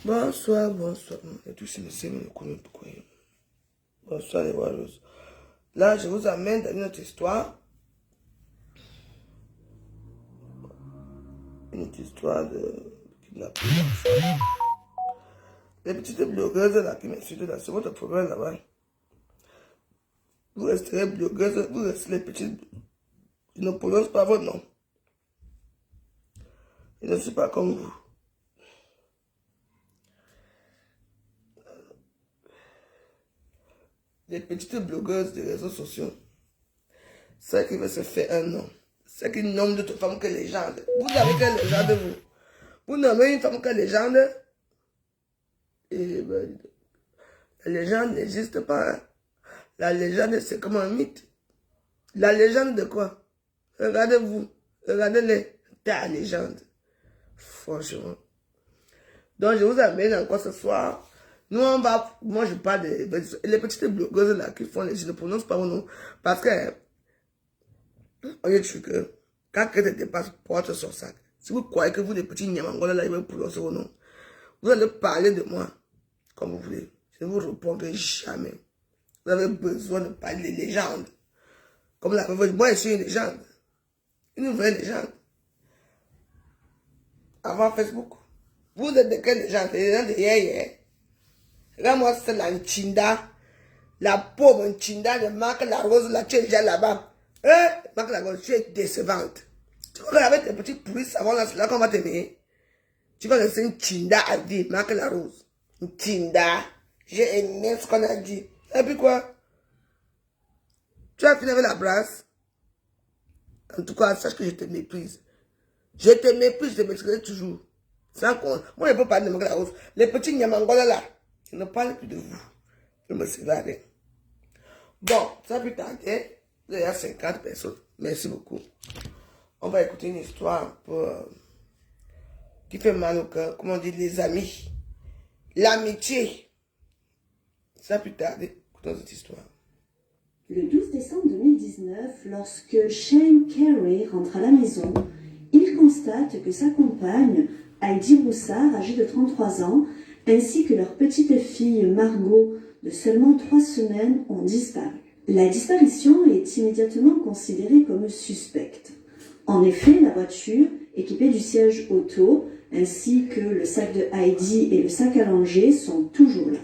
Bonsoir, bonsoir. Et tous ces messieurs me connaissent pourquoi. Bonsoir les Warriors. Là, je vous amène dans une autre histoire. Une autre histoire de kidnapping. Les petites blogueuses là qui m'insultent là, c'est votre problème là-bas. Vous resterez blogueuses, vous restez les petites. Je ne prononce pas votre nom. Je ne suis pas comme vous. Les petites blogueuses des réseaux sociaux. Celles qui veulent se faire un nom. Celles qui nomment d'autres femmes que légende. Vous avez quelle légende vous? Vous nommez une femme que légende. Et ben, la légende n'existe pas. Hein. La légende c'est comme un mythe. La légende de quoi? Regardez-vous. Regardez-les. Ta légende. Franchement. Donc je vous amène encore ce soir. Nous, on va, moi je parle des les petites blogueuses là qui font les, je ne prononce pas mon nom. Parce que, on dit que, quand quelqu'un te dépasse, porte son sac. Si vous croyez que vous, les petits niamangola là, ils vont prononcer vos noms, vous allez parler de moi, comme vous voulez. Je ne vous répondrai jamais. Vous avez besoin de parler des légendes. Comme la veuve, moi je suis une légende. Une vraie légende. Avant Facebook. Vous êtes de quelle légende? Les légendes de hier. Regarde-moi, c'est la Nchinda. La pauvre Nchinda de Marc Larose, là, tu es déjà là-bas. Marc Larose, tu es décevante. Tu crois qu'avec tes petits pourris savants là, c'est là qu'on va t'aimer. Tu vas laisser Nchinda à dire, Marc Larose. Nchinda. J'ai aimé ce qu'on a dit. Et puis quoi? Tu as fini avec la brasse. En tout cas, sache que je te méprise. Je te méprise, je te mépriserai toujours. Sans qu'on... Moi, je ne peux pas de Marc Larose. Les petits Nyamangola là. Je ne parle plus de vous. Je me sévère. Bon, ça peut tarder. Il y a 50 personnes. Merci beaucoup. On va écouter une histoire pour, qui fait mal au cœur. Comment on dit, les amis. L'amitié. Ça peut tarder. Écoutons cette histoire. Le 12 décembre 2019, lorsque Shane Carey rentre à la maison, il constate que sa compagne, Heidi Broussard, âgée de 33 ans, ainsi que leur petite fille Margot, de seulement 3 semaines, ont disparu. La disparition est immédiatement considérée comme suspecte. En effet, la voiture, équipée du siège auto, ainsi que le sac de Heidi et le sac à langer sont toujours là.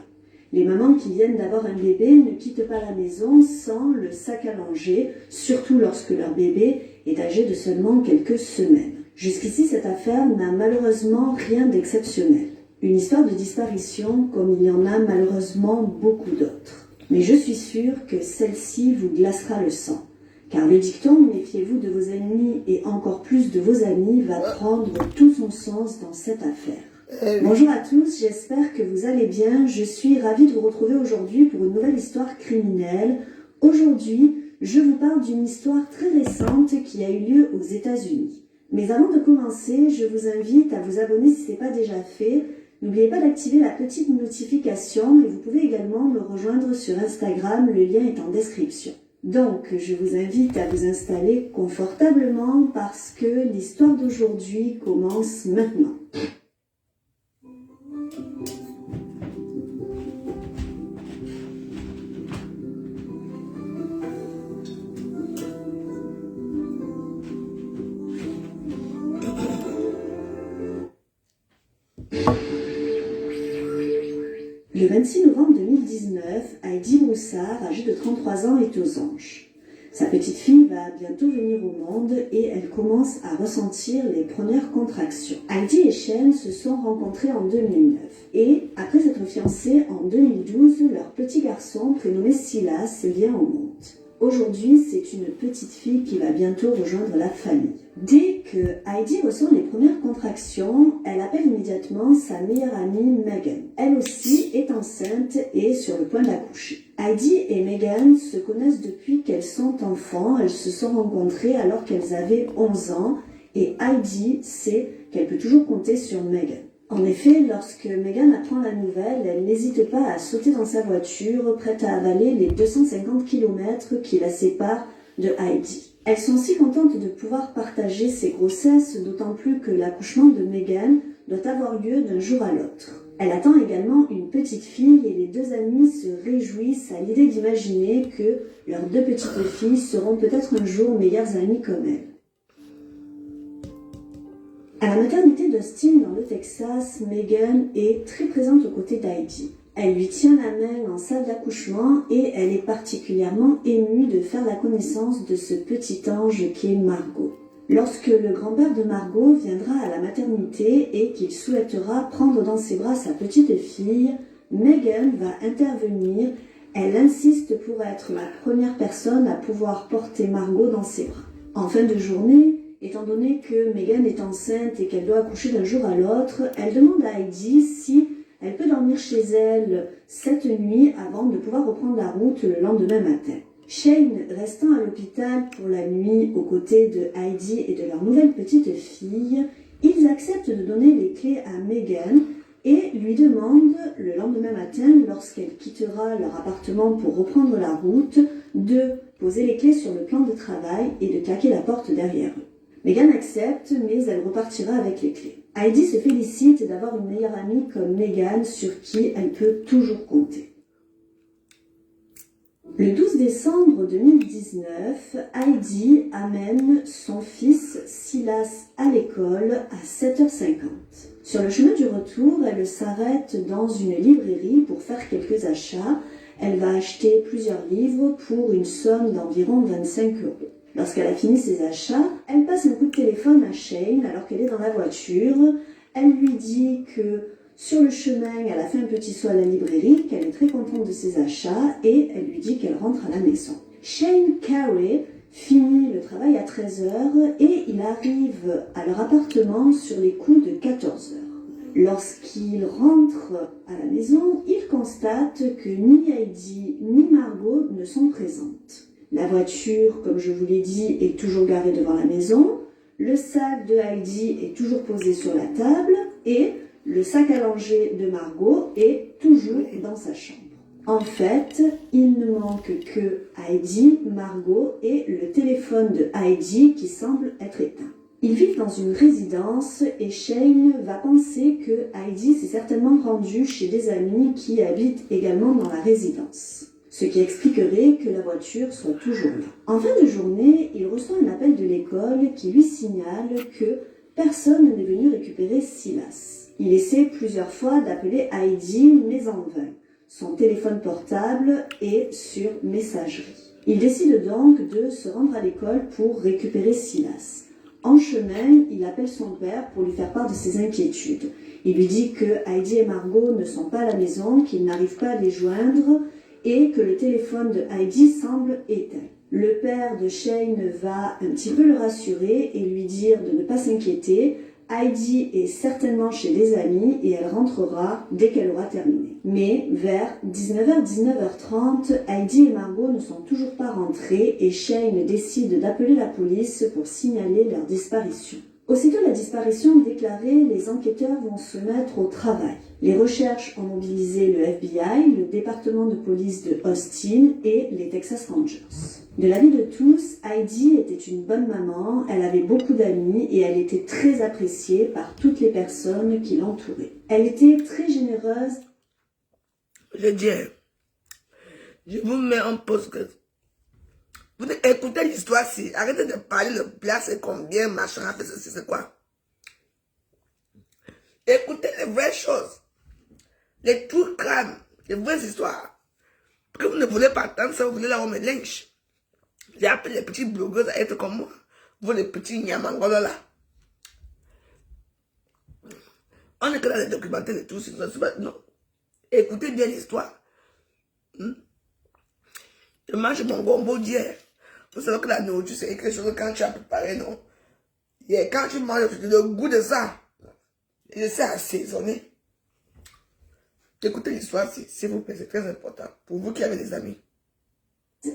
Les mamans qui viennent d'avoir un bébé ne quittent pas la maison sans le sac à langer, surtout lorsque leur bébé est âgé de seulement quelques semaines. Jusqu'ici, cette affaire n'a malheureusement rien d'exceptionnel. Une histoire de disparition comme il y en a malheureusement beaucoup d'autres. Mais je suis sûre que celle-ci vous glacera le sang. Car le dicton « Méfiez-vous de vos ennemis et encore plus de vos amis » va prendre tout son sens dans cette affaire. Bonjour à tous, j'espère que vous allez bien. Je suis ravie de vous retrouver aujourd'hui pour une nouvelle histoire criminelle. Aujourd'hui, je vous parle d'une histoire très récente qui a eu lieu aux États-Unis. Mais avant de commencer, je vous invite à vous abonner si ce n'est pas déjà fait. N'oubliez pas d'activer la petite notification et vous pouvez également me rejoindre sur Instagram, le lien est en description. Donc, je vous invite à vous installer confortablement parce que l'histoire d'aujourd'hui commence maintenant. Le 26 novembre 2019, Heidi Broussard, âgée de 33 ans, est aux anges. Sa petite fille va bientôt venir au monde et elle commence à ressentir les premières contractions. Heidi et Shane se sont rencontrés en 2009 et, après s'être fiancés en 2012, leur petit garçon, prénommé Silas, vient au monde. Aujourd'hui, c'est une petite fille qui va bientôt rejoindre la famille. Dès que Heidi ressent les premières contractions, elle appelle immédiatement sa meilleure amie Megan. Elle aussi est enceinte et sur le point d'accoucher. Heidi et Megan se connaissent depuis qu'elles sont enfants. Elles se sont rencontrées alors qu'elles avaient 11 ans et Heidi sait qu'elle peut toujours compter sur Megan. En effet, lorsque Megan apprend la nouvelle, elle n'hésite pas à sauter dans sa voiture, prête à avaler les 250 km qui la séparent de Heidi. Elles sont si contentes de pouvoir partager ces grossesses, d'autant plus que l'accouchement de Megan doit avoir lieu d'un jour à l'autre. Elle attend également une petite fille et les deux amies se réjouissent à l'idée d'imaginer que leurs deux petites filles seront peut-être un jour meilleures amies comme elle. À la maternité d'Austin dans le Texas, Megan est très présente aux côtés d'Heidi. Elle lui tient la main en salle d'accouchement et elle est particulièrement émue de faire la connaissance de ce petit ange qui est Margot. Lorsque le grand-père de Margot viendra à la maternité et qu'il souhaitera prendre dans ses bras sa petite fille, Megan va intervenir. Elle insiste pour être la première personne à pouvoir porter Margot dans ses bras. En fin de journée, étant donné que Megan est enceinte et qu'elle doit accoucher d'un jour à l'autre, elle demande à Heidi si elle peut dormir chez elle cette nuit avant de pouvoir reprendre la route le lendemain matin. Shane, restant à l'hôpital pour la nuit aux côtés de Heidi et de leur nouvelle petite fille, ils acceptent de donner les clés à Megan et lui demandent le lendemain matin, lorsqu'elle quittera leur appartement pour reprendre la route, de poser les clés sur le plan de travail et de claquer la porte derrière eux. Megan accepte, mais elle repartira avec les clés. Heidi se félicite d'avoir une meilleure amie comme Megan sur qui elle peut toujours compter. Le 12 décembre 2019, Heidi amène son fils Silas à l'école à 7h50. Sur le chemin du retour, elle s'arrête dans une librairie pour faire quelques achats. Elle va acheter plusieurs livres pour une somme d'environ 25 €. Lorsqu'elle a fini ses achats, elle passe un coup de téléphone à Shane alors qu'elle est dans la voiture. Elle lui dit que sur le chemin, elle a fait un petit saut à la librairie, qu'elle est très contente de ses achats et elle lui dit qu'elle rentre à la maison. Shane Carey finit le travail à 13h et il arrive à leur appartement sur les coups de 14h. Lorsqu'il rentre à la maison, il constate que ni Heidi ni Margot ne sont présentes. La voiture, comme je vous l'ai dit, est toujours garée devant la maison. Le sac de Heidi est toujours posé sur la table et le sac à langer de Margot est toujours dans sa chambre. En fait, il ne manque que Heidi, Margot et le téléphone de Heidi qui semble être éteint. Ils vivent dans une résidence et Shane va penser que Heidi s'est certainement rendue chez des amis qui habitent également dans la résidence. Ce qui expliquerait que la voiture soit toujours là. En fin de journée, il reçoit un appel de l'école qui lui signale que personne n'est venu récupérer Silas. Il essaie plusieurs fois d'appeler Heidi, mais en vain. Son téléphone portable est sur messagerie. Il décide donc de se rendre à l'école pour récupérer Silas. En chemin, il appelle son père pour lui faire part de ses inquiétudes. Il lui dit que Heidi et Margot ne sont pas à la maison, qu'il n'arrive pas à les joindre et que le téléphone de Heidi semble éteint. Le père de Shane va un petit peu le rassurer et lui dire de ne pas s'inquiéter. Heidi est certainement chez des amis et elle rentrera dès qu'elle aura terminé. Mais vers 19h, 19h30, Heidi et Margot ne sont toujours pas rentrées et Shane décide d'appeler la police pour signaler leur disparition. Aussitôt la disparition déclarée, les enquêteurs vont se mettre au travail. Les recherches ont mobilisé le FBI, le département de police de Austin et les Texas Rangers. De l'avis de tous, Heidi était une bonne maman, elle avait beaucoup d'amis et elle était très appréciée par toutes les personnes qui l'entouraient. Elle était très généreuse. Je dis, je vous mets en pause. Vous écoutez l'histoire, si arrêtez de parler le plat, c'est combien, machin, c'est quoi. Écoutez les vraies choses, les true crime, les vraies histoires. Parce que vous ne voulez pas attendre ça, vous voulez la homme lynch. J'ai appelé les petits blogueurs à être comme moi. Vous les petits nyamangolo là. On est que dans les documentaires et tout, non. Écoutez bien l'histoire. Je mange mon gombo d'hier. Vous savez que la nourriture, c'est quelque chose quand tu as préparé, non? Et quand tu manges le goût de ça, je sais assaisonner. Écoutez l'histoire, s'il vous plaît, c'est très important. Pour vous qui avez des amis.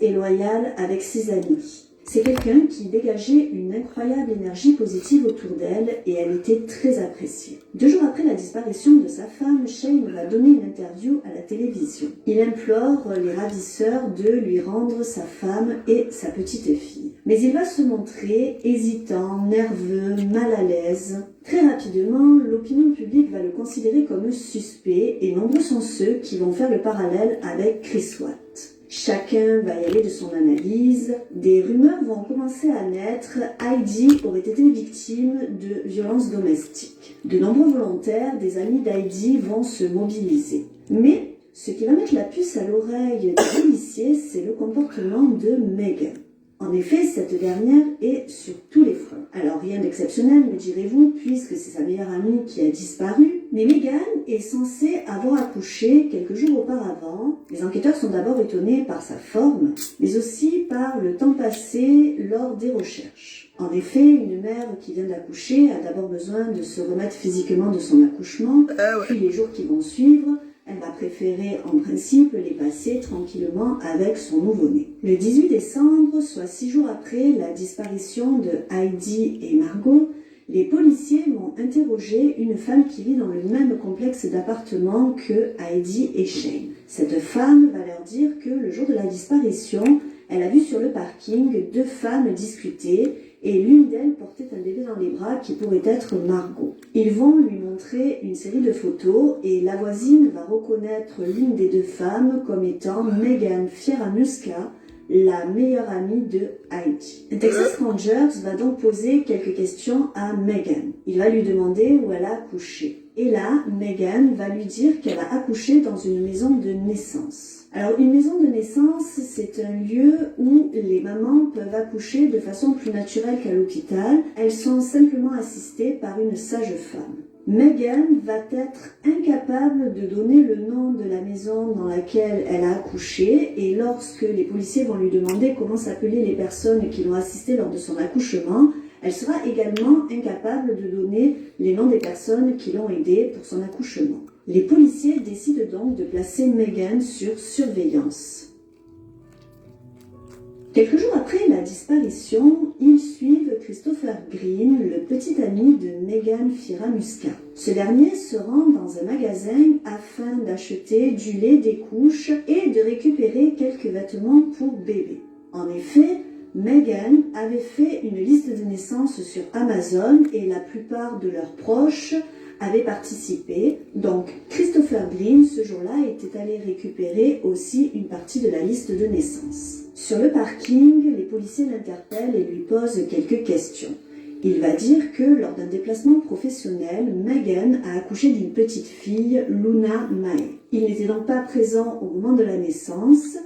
Et loyale avec ses amis. C'est quelqu'un qui dégageait une incroyable énergie positive autour d'elle et elle était très appréciée. 2 jours après la disparition de sa femme, Shane va donner une interview à la télévision. Il implore les ravisseurs de lui rendre sa femme et sa petite fille. Mais il va se montrer hésitant, nerveux, mal à l'aise. Très rapidement, l'opinion publique va va le considérer comme suspect et nombreux sont ceux qui vont faire le parallèle avec Chris Watt. Chacun va y aller de son analyse. Des rumeurs vont commencer à naître. Heidi aurait été victime de violences domestiques. De nombreux volontaires, des amis d'Heidi, vont se mobiliser. Mais ce qui va mettre la puce à l'oreille des policiers, c'est le comportement de Megan. En effet, cette dernière est sur tous les fronts. Alors rien d'exceptionnel, me direz-vous, puisque c'est sa meilleure amie qui a disparu. Mais Megan est censée avoir accouché quelques jours auparavant. Les enquêteurs sont d'abord étonnés par sa forme, mais aussi par le temps passé lors des recherches. En effet, une mère qui vient d'accoucher a d'abord besoin de se remettre physiquement de son accouchement, puis les jours qui vont suivre, elle va préférer en principe les passer tranquillement avec son nouveau-né. Le 18 décembre, soit 6 jours après la disparition de Heidi et Margot, les policiers vont interroger une femme qui vit dans le même complexe d'appartements que Heidi et Shane. Cette femme va leur dire que le jour de la disparition, elle a vu sur le parking 2 femmes discuter et l'une d'elles portait un bébé dans les bras qui pourrait être Margot. Ils vont lui montrer une série de photos et la voisine va reconnaître l'une des 2 femmes comme étant Megan Fieranuska, la meilleure amie de Heidi. Un Texas Rangers va donc poser quelques questions à Megan. Il va lui demander où elle a accouché. Et là, Megan va lui dire qu'elle a accouché dans une maison de naissance. Alors, une maison de naissance, c'est un lieu où les mamans peuvent accoucher de façon plus naturelle qu'à l'hôpital. Elles sont simplement assistées par une sage-femme. Megan va être incapable de donner le nom de la maison dans laquelle elle a accouché et lorsque les policiers vont lui demander comment s'appelaient les personnes qui l'ont assistée lors de son accouchement, elle sera également incapable de donner les noms des personnes qui l'ont aidée pour son accouchement. Les policiers décident donc de placer Megan sur surveillance. Quelques jours après la disparition, ils suivent Christopher Green, le petit ami de Megan Fieranuska. Ce dernier se rend dans un magasin afin d'acheter du lait, des couches et de récupérer quelques vêtements pour bébé. En effet, Megan avait fait une liste de naissance sur Amazon et la plupart de leurs proches avaient participé. Donc, Christopher Green, ce jour-là, était allé récupérer aussi une partie de la liste de naissance. Sur le parking, les policiers l'interpellent et lui posent quelques questions. Il va dire que lors d'un déplacement professionnel, Megan a accouché d'une petite fille, Luna Mae. Il n'était donc pas présent au moment de la naissance.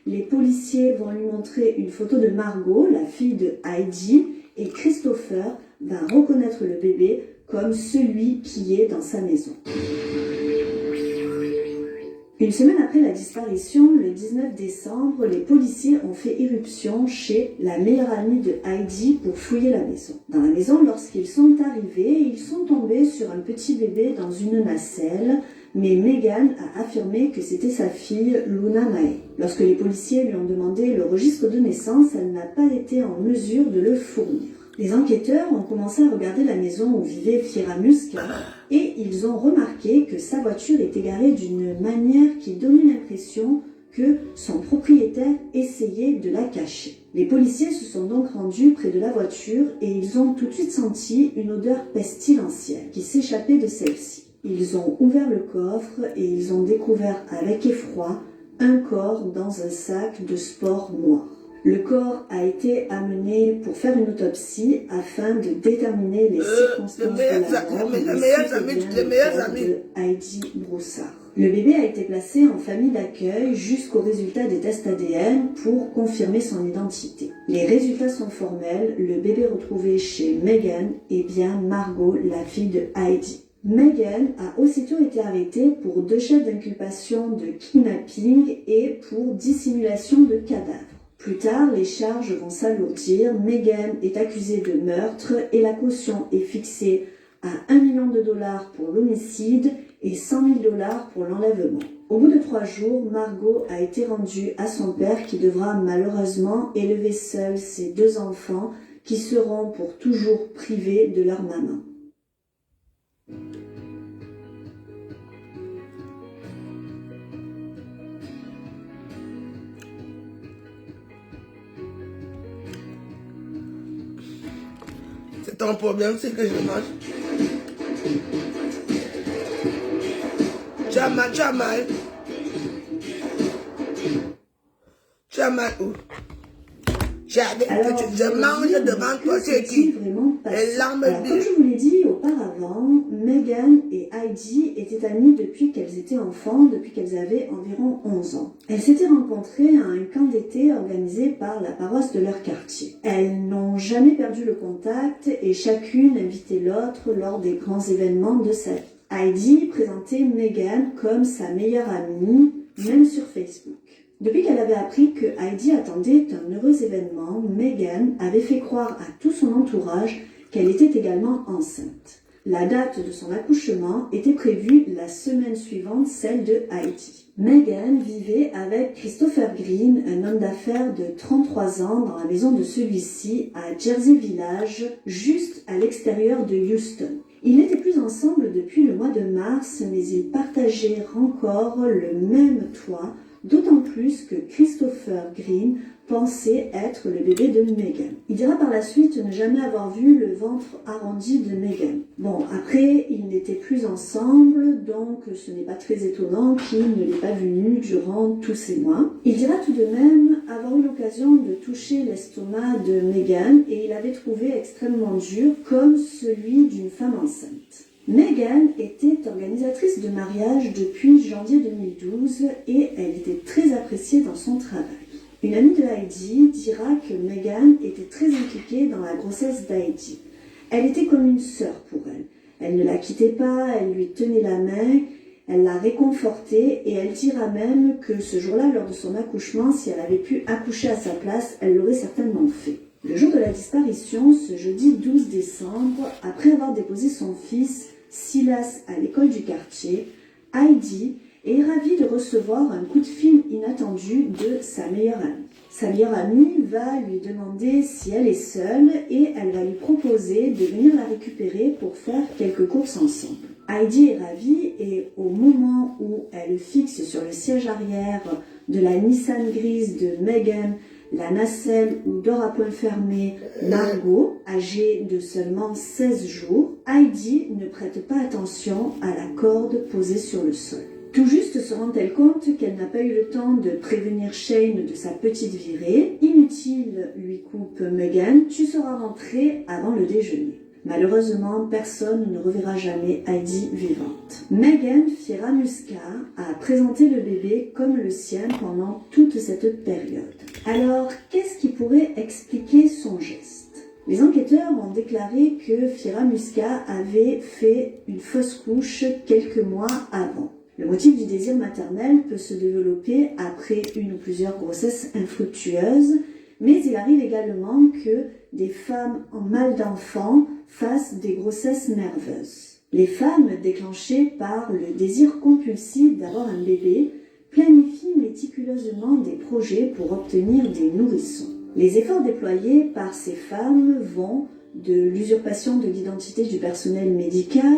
Les policiers vont lui montrer une photo de Margot, la fille de Heidi, et Christopher va reconnaître le bébé comme celui qui est dans sa maison. Une semaine après la disparition, le 19 décembre, les policiers ont fait irruption chez la meilleure amie de Heidi pour fouiller la maison. Dans la maison, lorsqu'ils sont arrivés, ils sont tombés sur un petit bébé dans une nacelle, mais Megan a affirmé que c'était sa fille, Luna Mae. Lorsque les policiers lui ont demandé le registre de naissance, elle n'a pas été en mesure de le fournir. Les enquêteurs ont commencé à regarder la maison où vivait Fieranuska et ils ont remarqué que sa voiture était garée d'une manière qui donnait l'impression que son propriétaire essayait de la cacher. Les policiers se sont donc rendus près de la voiture et ils ont tout de suite senti une odeur pestilentielle qui s'échappait de celle-ci. Ils ont ouvert le coffre et ils ont découvert avec effroi un corps dans un sac de sport noir. Le corps a été amené pour faire une autopsie afin de déterminer les circonstances de la mort de Heidi Broussard. Le bébé a été placé en famille d'accueil jusqu'au résultat des tests ADN pour confirmer son identité. Les résultats sont formels, le bébé retrouvé chez Megan est bien Margot, la fille de Heidi. Megan a aussitôt été arrêtée pour 2 chefs d'inculpation de kidnapping et pour dissimulation de cadavres. Plus tard, les charges vont s'alourdir. Megan est accusée de meurtre et la caution est fixée à $1 million pour l'homicide et $100 000 pour l'enlèvement. Au bout de 3 jours, Margot a été rendue à son père qui devra malheureusement élever seul ses 2 enfants qui seront pour toujours privés de leur maman. C'est ton problème, c'est que je mange. Tu as mal, tu as mal. Tu as mal où? J'avais que tu te manges devant toi, tu es qui? Les larmes comme je vous l'ai dit auparavant, Meghan et Heidi étaient amies depuis qu'elles étaient enfants, depuis qu'elles avaient environ 11 ans. Elles s'étaient rencontrées à un camp d'été organisé par la paroisse de leur quartier. Elles n'ont jamais perdu le contact et chacune invitait l'autre lors des grands événements de sa vie. Heidi présentait Meghan comme sa meilleure amie, même sur Facebook. Depuis qu'elle avait appris que Heidi attendait un heureux événement, Meghan avait fait croire à tout son entourage qu'elle était également enceinte. La date de son accouchement était prévue la semaine suivante, celle de Heidi. Meghan vivait avec Christopher Green, un homme d'affaires de 33 ans, dans la maison de celui-ci à Jersey Village, juste à l'extérieur de Houston. Ils n'étaient plus ensemble depuis le mois de mars, mais ils partageaient encore le même toit, d'autant plus que Christopher Green pensait être le bébé de Meghan. Il dira par la suite ne jamais avoir vu le ventre arrondi de Meghan. Bon, après, ils n'étaient plus ensemble, donc ce n'est pas très étonnant qu'il ne l'ait pas vue durant tous ces mois. Il dira tout de même avoir eu l'occasion de toucher l'estomac de Meghan et il avait trouvé extrêmement dur, comme celui d'une femme enceinte. Meghan était organisatrice de mariage depuis janvier 2012 et elle était très appréciée dans son travail. Une amie de Heidi dira que Meghan était très impliquée dans la grossesse d'Heidi. Elle était comme une sœur pour elle. Elle ne la quittait pas, elle lui tenait la main, elle la réconfortait et elle dira même que ce jour-là, lors de son accouchement, si elle avait pu accoucher à sa place, elle l'aurait certainement fait. Le jour de la disparition, ce jeudi 12 décembre, après avoir déposé son fils Silas à l'école du quartier, Heidi est ravie de recevoir un coup de fil inattendu de sa meilleure amie. Sa meilleure amie va lui demander si elle est seule et elle va lui proposer de venir la récupérer pour faire quelques courses ensemble. Heidi est ravie et au moment où elle fixe sur le siège arrière de la Nissan grise de Meghan la nacelle où dort à point fermé Margot, âgée de seulement 16 jours, Heidi ne prête pas attention à la corde posée sur le sol. Tout juste se rend-elle compte qu'elle n'a pas eu le temps de prévenir Shane de sa petite virée. Inutile, lui coupe Meghan, tu seras rentrée avant le déjeuner. Malheureusement, personne ne reverra jamais Heidi vivante. Meghan Fieramusca a présenté le bébé comme le sien pendant toute cette période. Alors, qu'est-ce qui pourrait expliquer son geste? Les enquêteurs ont déclaré que Fieramusca avait fait une fausse couche quelques mois avant. Le motif du désir maternel peut se développer après une ou plusieurs grossesses infructueuses, mais il arrive également que des femmes en mal d'enfant fassent des grossesses nerveuses. Les femmes déclenchées par le désir compulsif d'avoir un bébé planifient méticuleusement des projets pour obtenir des nourrissons. Les efforts déployés par ces femmes vont de l'usurpation de l'identité du personnel médical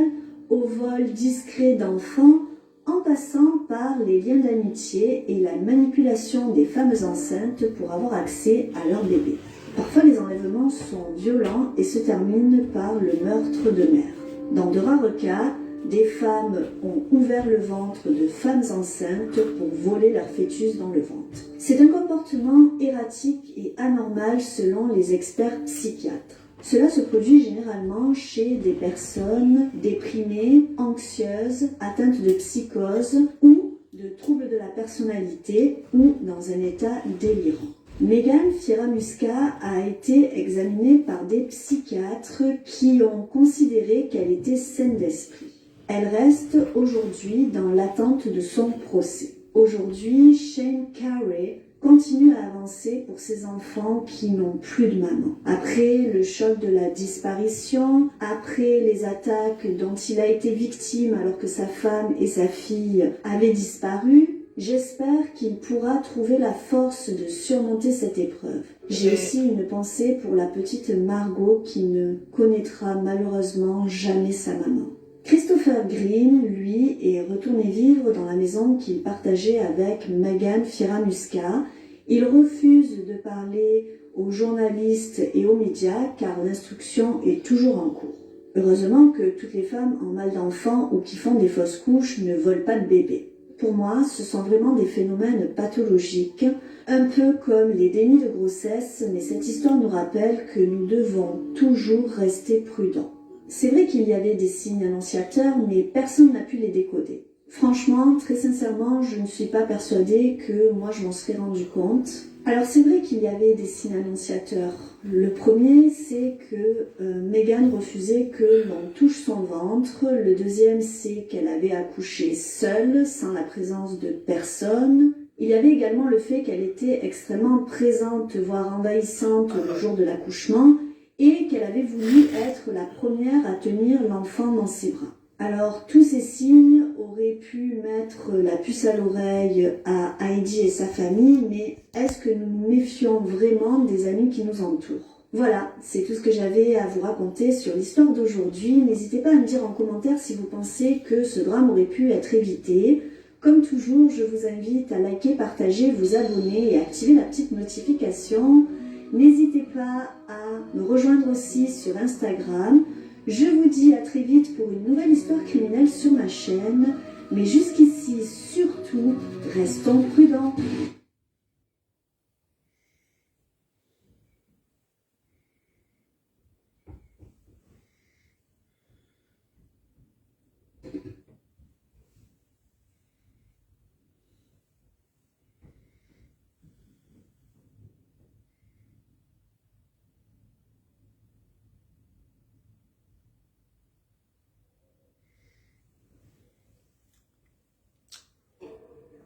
au vol discret d'enfants, en passant par les liens d'amitié et la manipulation des femmes enceintes pour avoir accès à leur bébé. Parfois, les enlèvements sont violents et se terminent par le meurtre de mère. Dans de rares cas, des femmes ont ouvert le ventre de femmes enceintes pour voler leur fœtus dans le ventre. C'est un comportement erratique et anormal selon les experts psychiatres. Cela se produit généralement chez des personnes déprimées, anxieuses, atteintes de psychose ou de troubles de la personnalité ou dans un état délirant. Meghan Fieramusca a été examinée par des psychiatres qui ont considéré qu'elle était saine d'esprit. Elle reste aujourd'hui dans l'attente de son procès. Aujourd'hui, Shane Carey continue à avancer pour ses enfants qui n'ont plus de maman. Après le choc de la disparition, après les attaques dont il a été victime alors que sa femme et sa fille avaient disparu, j'espère qu'il pourra trouver la force de surmonter cette épreuve. J'ai aussi une pensée pour la petite Margot qui ne connaîtra malheureusement jamais sa maman. Christopher Green, lui, est retourné vivre dans la maison qu'il partageait avec Meghan Fieramusca. Il refuse de parler aux journalistes et aux médias car l'instruction est toujours en cours. Heureusement que toutes les femmes en mal d'enfant ou qui font des fausses couches ne volent pas de bébés. Pour moi, ce sont vraiment des phénomènes pathologiques, un peu comme les dénis de grossesse, mais cette histoire nous rappelle que nous devons toujours rester prudents. C'est vrai qu'il y avait des signes annonciateurs, mais personne n'a pu les décoder. Franchement, très sincèrement, je ne suis pas persuadée que moi je m'en serais rendu compte. Alors c'est vrai qu'il y avait des signes annonciateurs. Le premier, c'est que Meghan refusait que l'on touche son ventre. Le deuxième, c'est qu'elle avait accouché seule, sans la présence de personne. Il y avait également le fait qu'elle était extrêmement présente, voire envahissante le jour de l'accouchement, et qu'elle avait voulu être la première à tenir l'enfant dans ses bras. Alors, tous ces signes auraient pu mettre la puce à l'oreille à Heidi et sa famille, mais est-ce que nous nous méfions vraiment des amis qui nous entourent? Voilà, c'est tout ce que j'avais à vous raconter sur l'histoire d'aujourd'hui. N'hésitez pas à me dire en commentaire si vous pensez que ce drame aurait pu être évité. Comme toujours, je vous invite à liker, partager, vous abonner et activer la petite notification. N'hésitez pas à me rejoindre aussi sur Instagram. Je vous dis à très vite pour une nouvelle histoire criminelle sur ma chaîne. Mais jusqu'ici, surtout, restons prudents.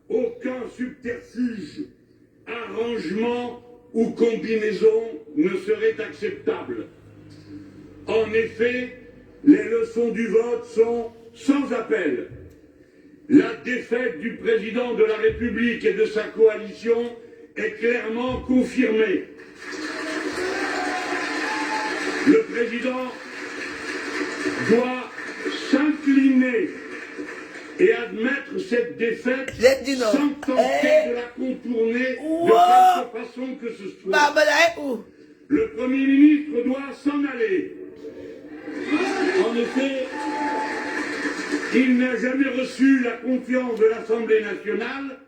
Aucun subterfuge, arrangement ou combinaison ne serait acceptable. En effet, les leçons du vote sont sans appel. La défaite du président de la République et de sa coalition est clairement confirmée. Le président doit s'incliner et admettre cette défaite sans tenter de la contourner de quelque façon que ce soit. Le Premier ministre doit s'en aller. En effet, il n'a jamais reçu la confiance de l'Assemblée nationale.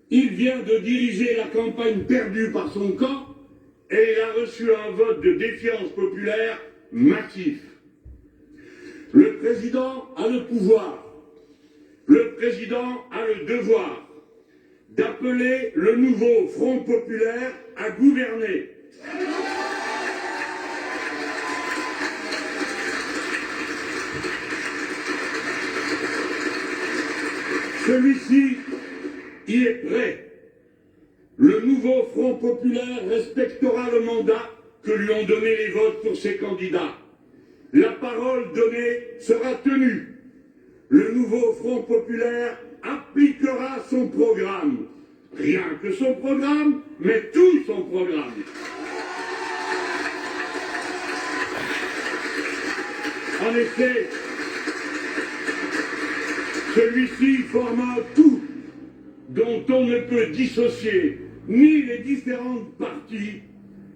Il vient de diriger la campagne perdue par son camp et il a reçu un vote de défiance populaire massif. Le président a le pouvoir. Le président a le devoir d'appeler le nouveau Front populaire à gouverner. Celui-ci y est prêt. Le nouveau Front populaire respectera le mandat que lui ont donné les votes pour ses candidats. La parole donnée sera tenue. Le nouveau Front populaire appliquera son programme. Rien que son programme, mais tout son programme. En effet, celui-ci forme un tout dont on ne peut dissocier ni les différentes parties,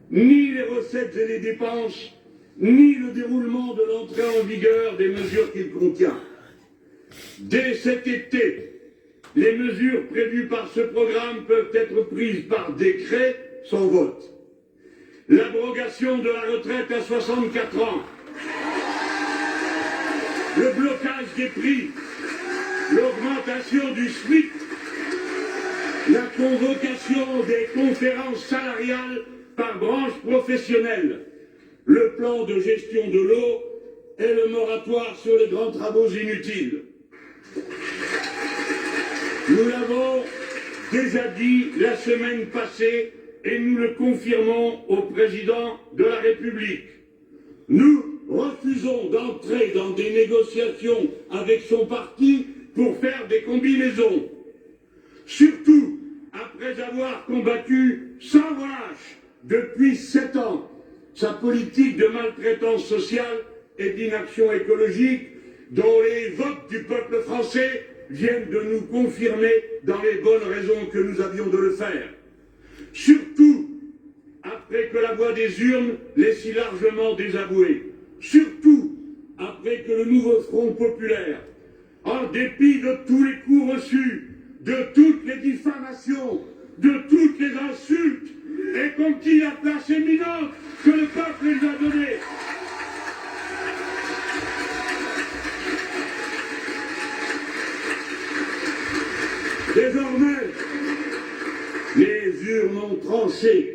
ni les recettes et les dépenses, ni le déroulement de l'entrée en vigueur des mesures qu'il contient. Dès cet été, les mesures prévues par ce programme peuvent être prises par décret sans vote. L'abrogation de la retraite à 64 ans, le blocage des prix, l'augmentation du SMIC, la convocation des conférences salariales par branche professionnelle, le plan de gestion de l'eau et le moratoire sur les grands travaux inutiles. Nous l'avons déjà dit la semaine passée et nous le confirmons au président de la République. Nous refusons d'entrer dans des négociations avec son parti pour faire des combinaisons. Surtout après avoir combattu sans relâche depuis 7 ans sa politique de maltraitance sociale et d'inaction écologique dont les votes du peuple français viennent de nous confirmer dans les bonnes raisons que nous avions de le faire. Surtout après que la voix des urnes l'ait si largement désavoué. Surtout le nouveau Front populaire, en dépit de tous les coups reçus, de toutes les diffamations, de toutes les insultes, ait conquis la place éminente que le peuple lui a donnée. Désormais, les urnes ont tranché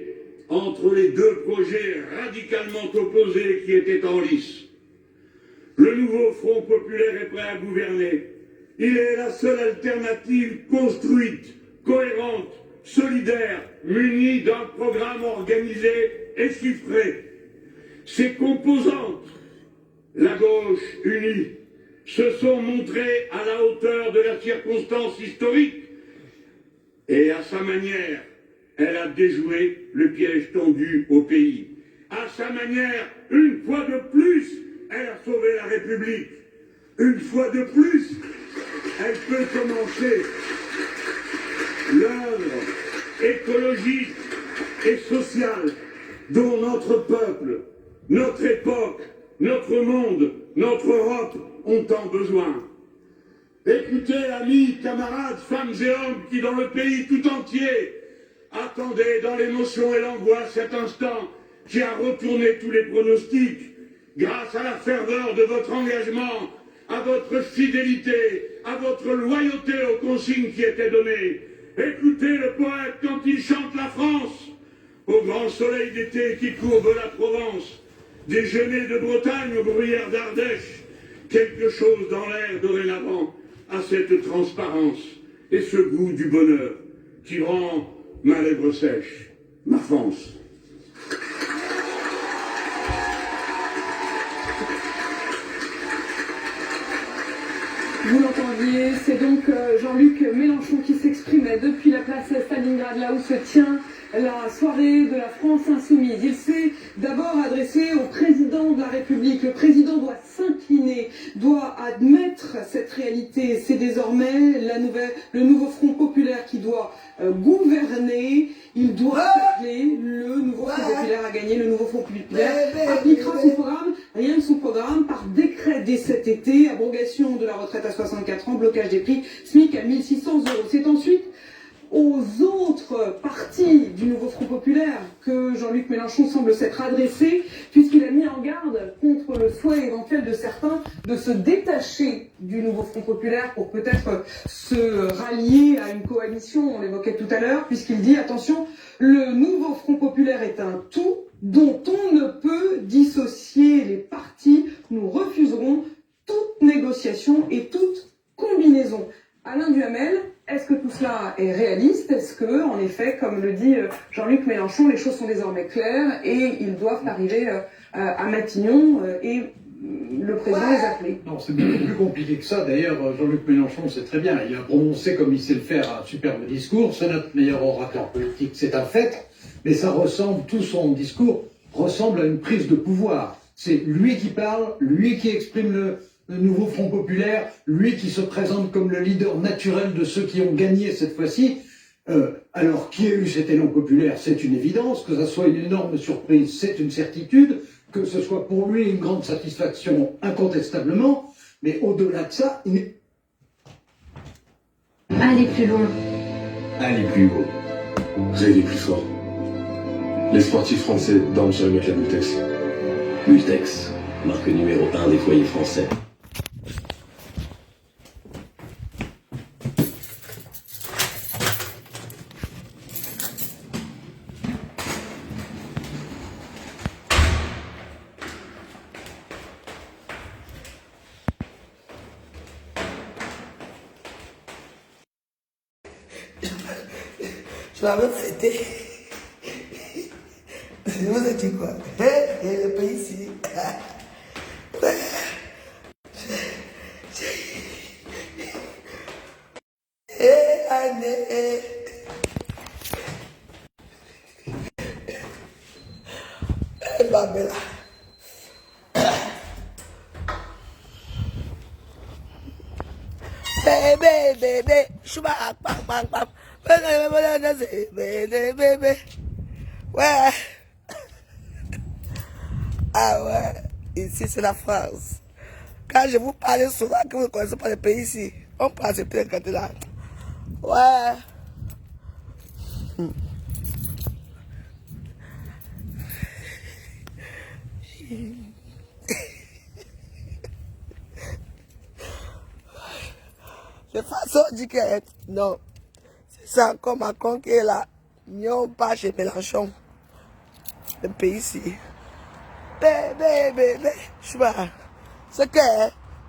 entre les deux projets radicalement opposés qui étaient en lice. Le nouveau Front populaire est prêt à gouverner. Il est la seule alternative construite, cohérente, solidaire, munie d'un programme organisé et chiffré. Ses composantes, la gauche unie, se sont montrées à la hauteur de la circonstance historique et à sa manière, elle a déjoué le piège tendu au pays. À sa manière, une fois de plus, elle a sauvé la République. Une fois de plus, elle peut commencer l'œuvre écologique et sociale dont notre peuple, notre époque, notre monde, notre Europe ont tant besoin. Écoutez, amis, camarades, femmes et hommes qui, dans le pays tout entier, attendaient dans l'émotion et l'angoisse cet instant qui a retourné tous les pronostics, grâce à la ferveur de votre engagement, à votre fidélité, à votre loyauté aux consignes qui étaient données. Écoutez le poète quand il chante la France, au grand soleil d'été qui courbe la Provence, des genêts de Bretagne aux bruyères d'Ardèche, quelque chose dans l'air dorénavant à cette transparence et ce goût du bonheur qui rend ma lèvre sèche, ma France. Vous l'entendiez, c'est donc Jean-Luc Mélenchon qui s'exprimait depuis la place Stalingrad, là où se tient la soirée de la France insoumise. Il s'est d'abord adressé au président de la République. Le président doit s'incliner, doit admettre cette réalité. C'est désormais le nouveau Front populaire qui doit gouverner. Il doit appeler le nouveau Front populaire à gagner. Le nouveau Front populaire appliquera son programme, rien de son programme, par décret dès cet été. Abrogation de la retraite à 64 ans, blocage des prix, SMIC à 1 600 €. C'est ensuite aux autres partis du nouveau Front populaire que Jean-Luc Mélenchon semble s'être adressé, puisqu'il a mis en garde contre le souhait éventuel de certains de se détacher du nouveau Front populaire pour peut-être se rallier à une coalition, on l'évoquait tout à l'heure, puisqu'il dit, attention, le nouveau Front populaire est un tout dont on ne peut dissocier les partis. Nous refuserons toute négociation et toute combinaison. Alain Duhamel, est-ce que tout cela est réaliste? Est-ce que, en effet, comme le dit Jean-Luc Mélenchon, les choses sont désormais claires et ils doivent arriver à Matignon et le président les appeler? Non, c'est beaucoup plus compliqué que ça. D'ailleurs, Jean-Luc Mélenchon sait très bien. Il a prononcé, comme il sait le faire, un superbe discours. C'est notre meilleur orateur politique, c'est un fait. Mais ça ressemble, tout son discours ressemble à une prise de pouvoir. C'est lui qui parle, lui qui exprime le nouveau Front populaire, lui qui se présente comme le leader naturel de ceux qui ont gagné cette fois-ci. Alors, qui a eu cet élan populaire, c'est une évidence. Que ça soit une énorme surprise, c'est une certitude. Que ce soit pour lui une grande satisfaction, incontestablement. Mais au-delà de ça, il est... Allez plus loin. Allez plus haut. Rêvez plus fort. Les sportifs français dorment sur le matelas Multex. Multex, marque numéro 1 des foyers français. Je m'avais fêté. Vous avez dit quoi? Et le pays ici. Babela. Bébé, chouba, pam. Bébé. Ouais. Ah ouais. Ici, c'est la France. Quand je vous parle souvent que vous ne connaissez pas le pays ici, on peut accepter le candidat. Ouais. De façon dit que non, c'est ça encore Macron qui est là. Mieux pas chez Mélenchon. Le pays ici. Bébé, je sais pas. C'est que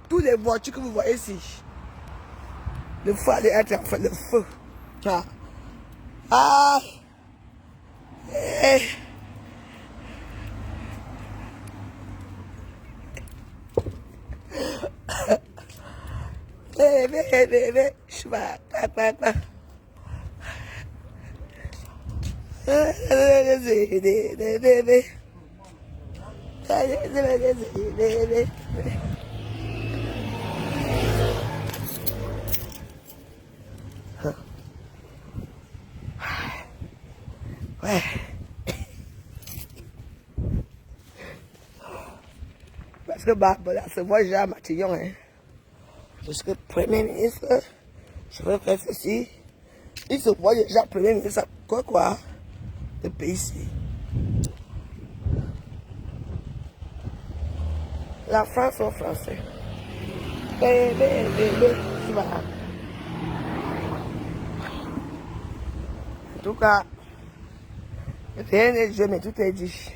tous les voitures que vous voyez ici, le feu allait être en fait le feu. Ah. Ah. Eh. Bébé, je sais pas. Ouais. Parce que voilà, c'est moi j'ai un Matillon, hein. Je serai Premier ministre, je vais faire ceci. Il se voit déjà Premier ministre, quoi, le pays ici. La France aux Français. Bébé, tu vas. En tout cas, rien n'est dit, mais tout est dit.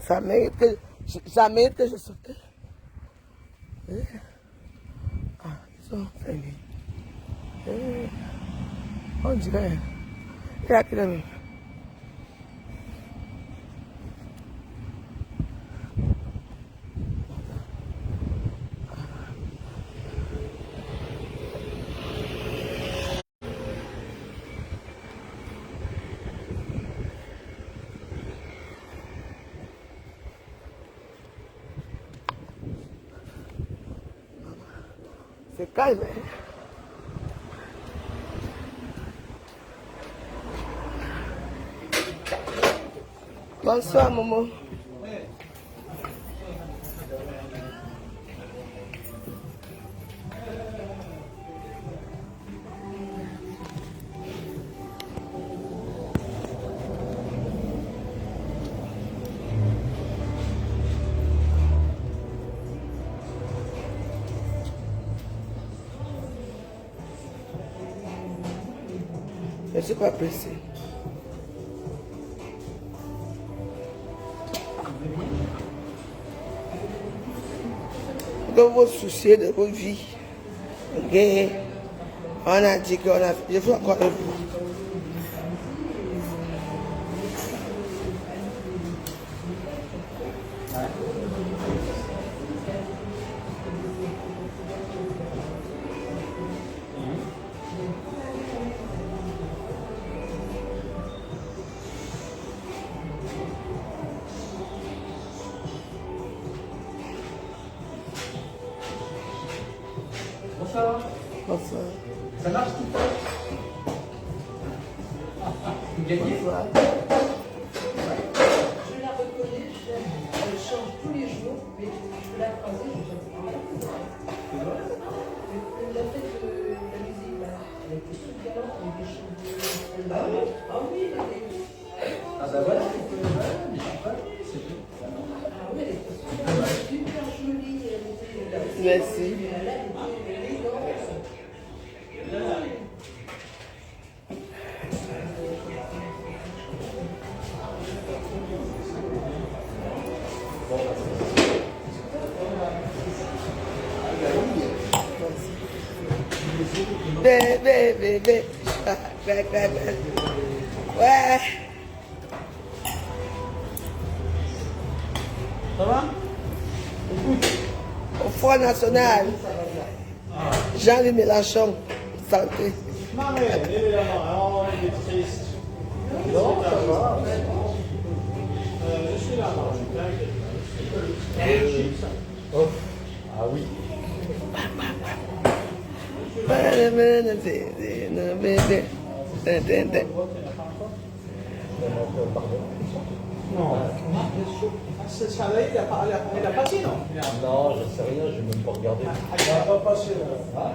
Ça mérite que je saute. Ah, ils sont finis. On dirait. Il y a qui même. C'est calme, hein? Bonsoir, Momo. Je ne suis pas pressé. De vos soucis, de vos vies. Ok. On a dit qu'on a... Je fais encore un vous. Bonsoir. Bonsoir. Ça marche tout le temps? Vous gagnez? Bonsoir. Je la reconnais, je change tous les jours, mais je peux la croiser, je ne sais pas. La fête de la musique, là, elle était toute galante avec des cheveux. Ah oui? Ah oui, elle était. Ah bah voilà, mais je suis pas, c'est tout. Ah oui, elle était super jolie, elle était. Merci. Elle était élégante. Bébé. Ouais. Ça va? Au Front National. Jean-Luc Mélenchon. Santé. Marie, évidemment, il est triste. Non, ça va. Je suis là, Ah oui. C'est ça, il a passé, non? Non, je sais rien, je n'ai même pas regardé. Il n'a pas passé, là.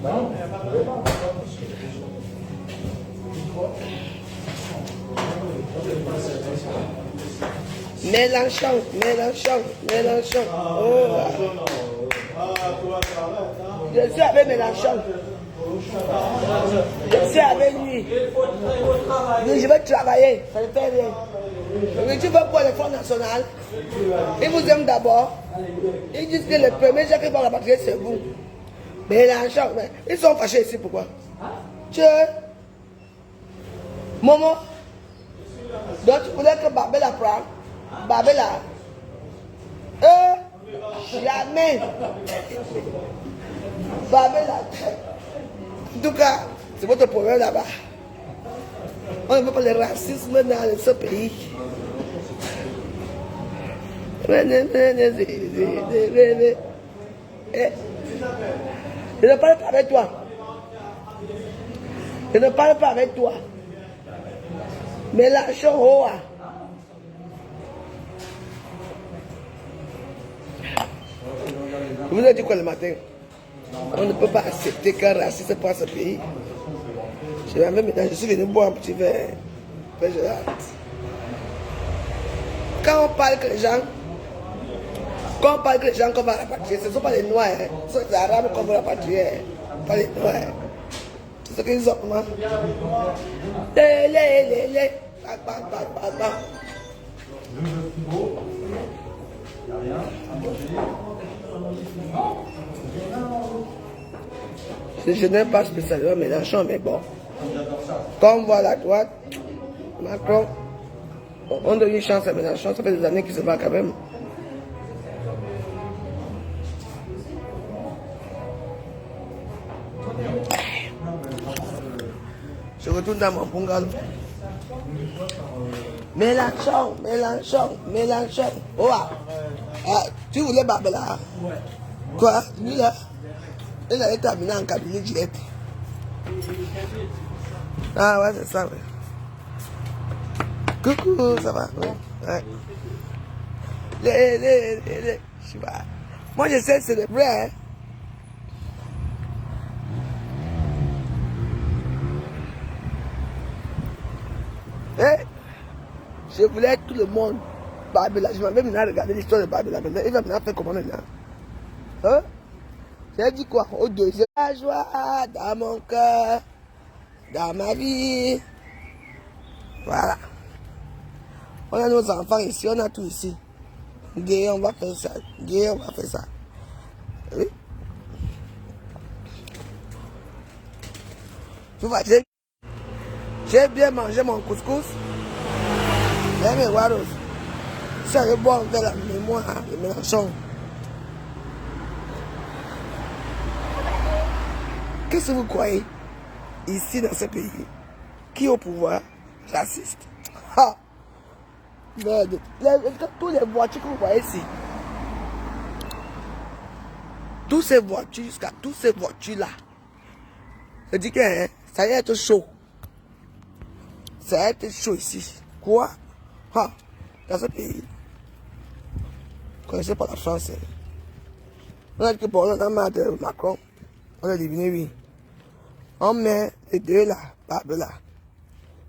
Non, il n'a pas passé. Mélenchon. Oh. Je suis avec Mélenchon. Je suis avec lui. Je vais travailler, ça ne fait rien. Mais tu vas pour le Front National. Ils vous aiment d'abord. Ils disent que le premier chef qui va rapatrier, c'est vous. Mélenchon, ils sont fâchés ici, pourquoi? Momo. Donc tu voulais que Babel prenne. Babel jamais. Babel en tout cas, c'est votre problème là-bas. On ne veut pas le racisme dans ce pays. Je ne parle pas avec toi. Je ne parle pas avec toi. Mais la chose, je vous ai dit quoi le matin? On ne peut pas accepter qu'un raciste prenne ce pays. Je suis venu boire un petit verre. Quand on parle que les gens, qu'on va rapatrier, ce ne sont pas les noirs, hein. Ce sont les arabes qu'on va rapatrier, pas les noirs. C'est ce qu'ils ont, moi. Je n'aime pas spécialement Mélenchon, mais bon. Comme on voit la droite, Macron, on donne une chance à Mélenchon, ça fait des années qu'il se bat quand même. Je retourne dans mon bungalow. Mélenchon. Oh, tu voulais Babela? Ouais. Quoi? Lui là? Il a terminé en cabinet direct. Ah ouais, c'est ça, ouais. Coucou, ça va? Ouais. Je sais pas. Moi, j'essaie de célébrer, hein. Je voulais tout le monde. Babela, je m'avais maintenant regardé l'histoire de Babela. Il va maintenant faire comment maintenant? Hein? J'ai dit quoi? Au deuxième. La joie dans mon cœur, dans ma vie. Voilà. On a nos enfants ici, on a tout ici. Gay, on va faire ça. Gay, on va faire ça. Oui. Tu vois, j'ai bien mangé mon couscous. J'ai mes waros. Ça je bois vers la mémoire de Mélenchon. Qu'est-ce que vous croyez ici dans ce pays? Qui est au pouvoir? Raciste. Ha! Tous les voitures que vous voyez ici, toutes ces voitures, jusqu'à toutes ces voitures-là, je dis que hein, ça va être chaud. Ça va être chaud ici. Quoi? Ha! Dans ce pays, vous connaissez pas la France. On a dit que bon, on a marre de Macron. On a deviné oui. On met les deux là, Babela.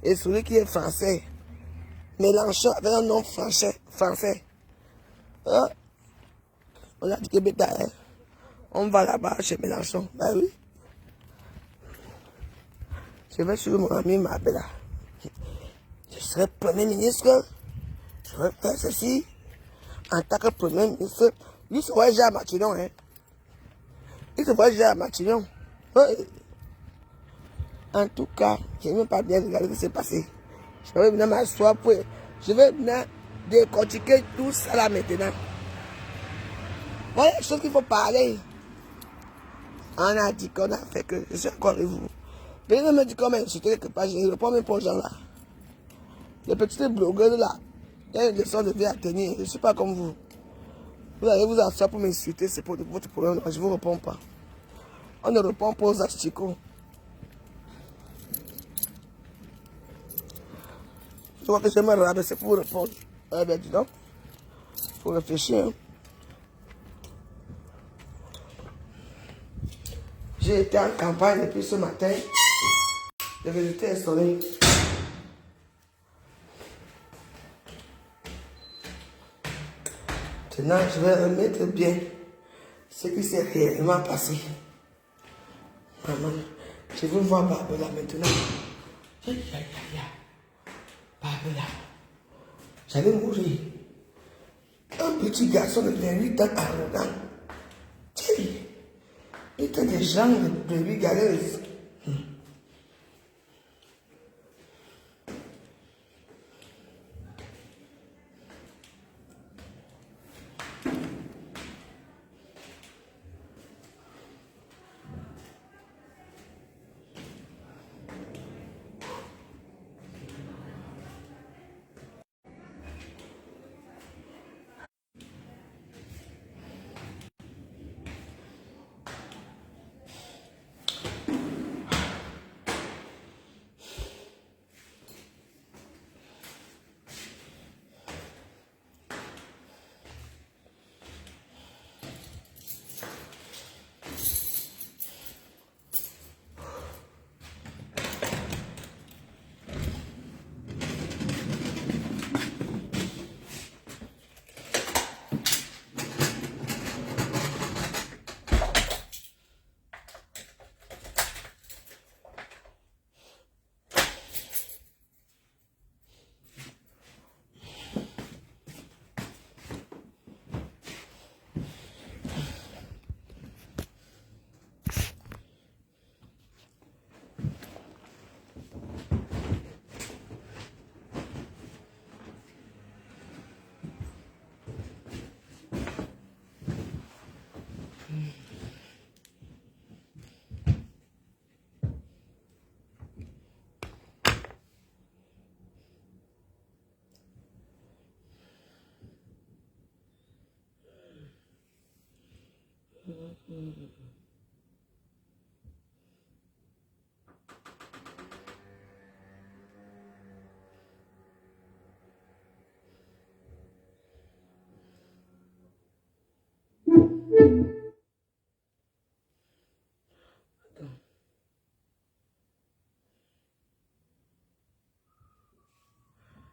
Et celui qui est français, Mélenchon avec un nom français. Hein? On a dit que bêta, hein? On va là-bas chez Mélenchon. Ben oui. Je vais suivre mon ami Babela. Je serai premier ministre. Je vais faire ceci. En tant que premier ministre. Lui se voit déjà à Matignon, hein? Il se voit déjà à Matignon. En tout cas, je n'ai même pas bien regardé ce qui s'est passé. Je vais venir m'asseoir pour... Je vais venir décortiquer tout ça là maintenant. Voilà les choses qu'il faut parler. On a dit qu'on a fait que je suis encore avec vous. Personne ne me dit comment insulter quelque part, je ne réponds même pas aux gens là. Les petits blogueurs là, il y a une leçon de vie à tenir. Je ne suis pas comme vous. Vous allez vous asseoir pour m'insulter, c'est pour votre problème. Je ne vous réponds pas. On ne répond pas aux asticots. Je vois que je me rabaisse pour répondre. Eh bien, dis donc. Il faut réfléchir. Hein. J'ai été en campagne depuis ce matin. Les résultats installés. Maintenant, je vais remettre bien ce qui s'est réellement passé. Maman, je veux voir Barbara maintenant. Aïe, aïe, aïe, aïe. Barbara, j'allais mourir. Un petit garçon de 28 ans arrogant. Il était des gens de lui galeuses.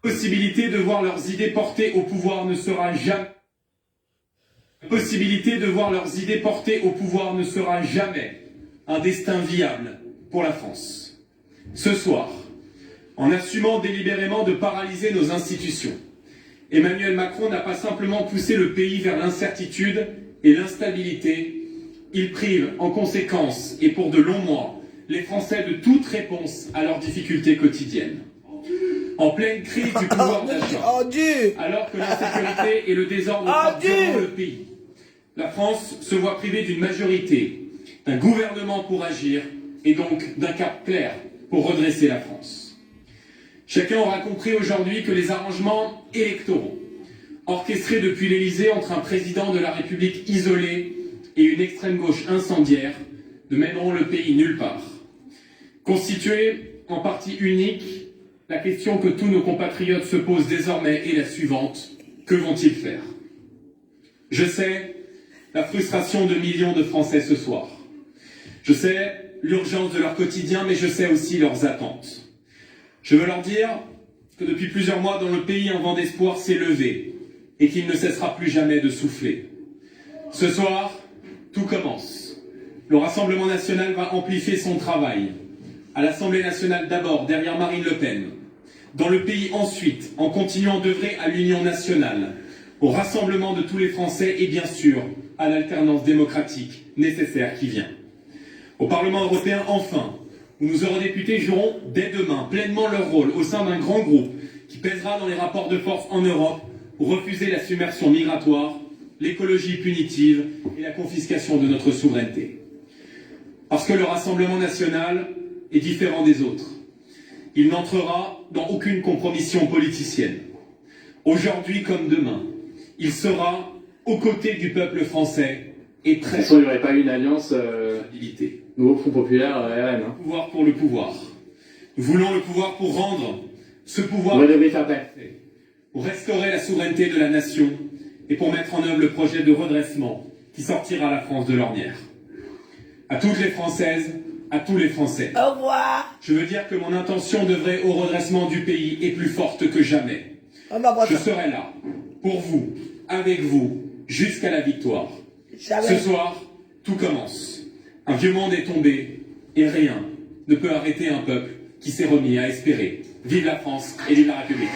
Possibilité de voir leurs idées portées au pouvoir ne sera jamais. Possibilité de voir leurs idées portées au pouvoir ne sera jamais un destin viable pour la France. Ce soir, en assumant délibérément de paralyser nos institutions, Emmanuel Macron n'a pas simplement poussé le pays vers l'incertitude et l'instabilité, il prive en conséquence et pour de longs mois les Français de toute réponse à leurs difficultés quotidiennes. En pleine crise du pouvoir d'achat, alors que l'insécurité et le désordre frappent durement le pays, la France se voit privée d'une majorité, d'un gouvernement pour agir et donc d'un cap clair pour redresser la France. Chacun aura compris aujourd'hui que les arrangements électoraux, orchestrés depuis l'Élysée entre un président de la République isolé et une extrême gauche incendiaire, ne mèneront le pays nulle part. Constitué en parti unique, la question que tous nos compatriotes se posent désormais est la suivante. Que vont-ils faire? Je sais la frustration de millions de Français ce soir. Je sais l'urgence de leur quotidien, mais je sais aussi leurs attentes. Je veux leur dire que depuis plusieurs mois dans le pays, un vent d'espoir s'est levé et qu'il ne cessera plus jamais de souffler. Ce soir, tout commence. Le Rassemblement national va amplifier son travail. À l'Assemblée nationale d'abord, derrière Marine Le Pen. Dans le pays ensuite, en continuant d'œuvrer à l'union nationale, au rassemblement de tous les Français et bien sûr à l'alternance démocratique nécessaire qui vient. Au Parlement européen enfin, où nos eurodéputés joueront dès demain pleinement leur rôle au sein d'un grand groupe qui pèsera dans les rapports de force en Europe pour refuser la submersion migratoire, l'écologie punitive et la confiscation de notre souveraineté. Parce que le Rassemblement national est différent des autres. Il n'entrera dans aucune compromission politicienne. Aujourd'hui comme demain, il sera aux côtés du peuple français et prêt. De toute façon, il n'y aurait pas eu une alliance Nouveau Front Populaire RN. Hein. Pouvoir pour le pouvoir. Nous voulons le pouvoir pour rendre ce pouvoir. On va devoir faire après. Pour restaurer la souveraineté de la nation et pour mettre en œuvre le projet de redressement qui sortira la France de l'ornière. À toutes les Françaises, à tous les Français. Au revoir. Je veux dire que mon intention d'œuvrer au redressement du pays est plus forte que jamais. Je serai là, pour vous, avec vous, jusqu'à la victoire. Jamais. Ce soir, tout commence. Un vieux monde est tombé et rien ne peut arrêter un peuple qui s'est remis à espérer. Vive la France et vive la République.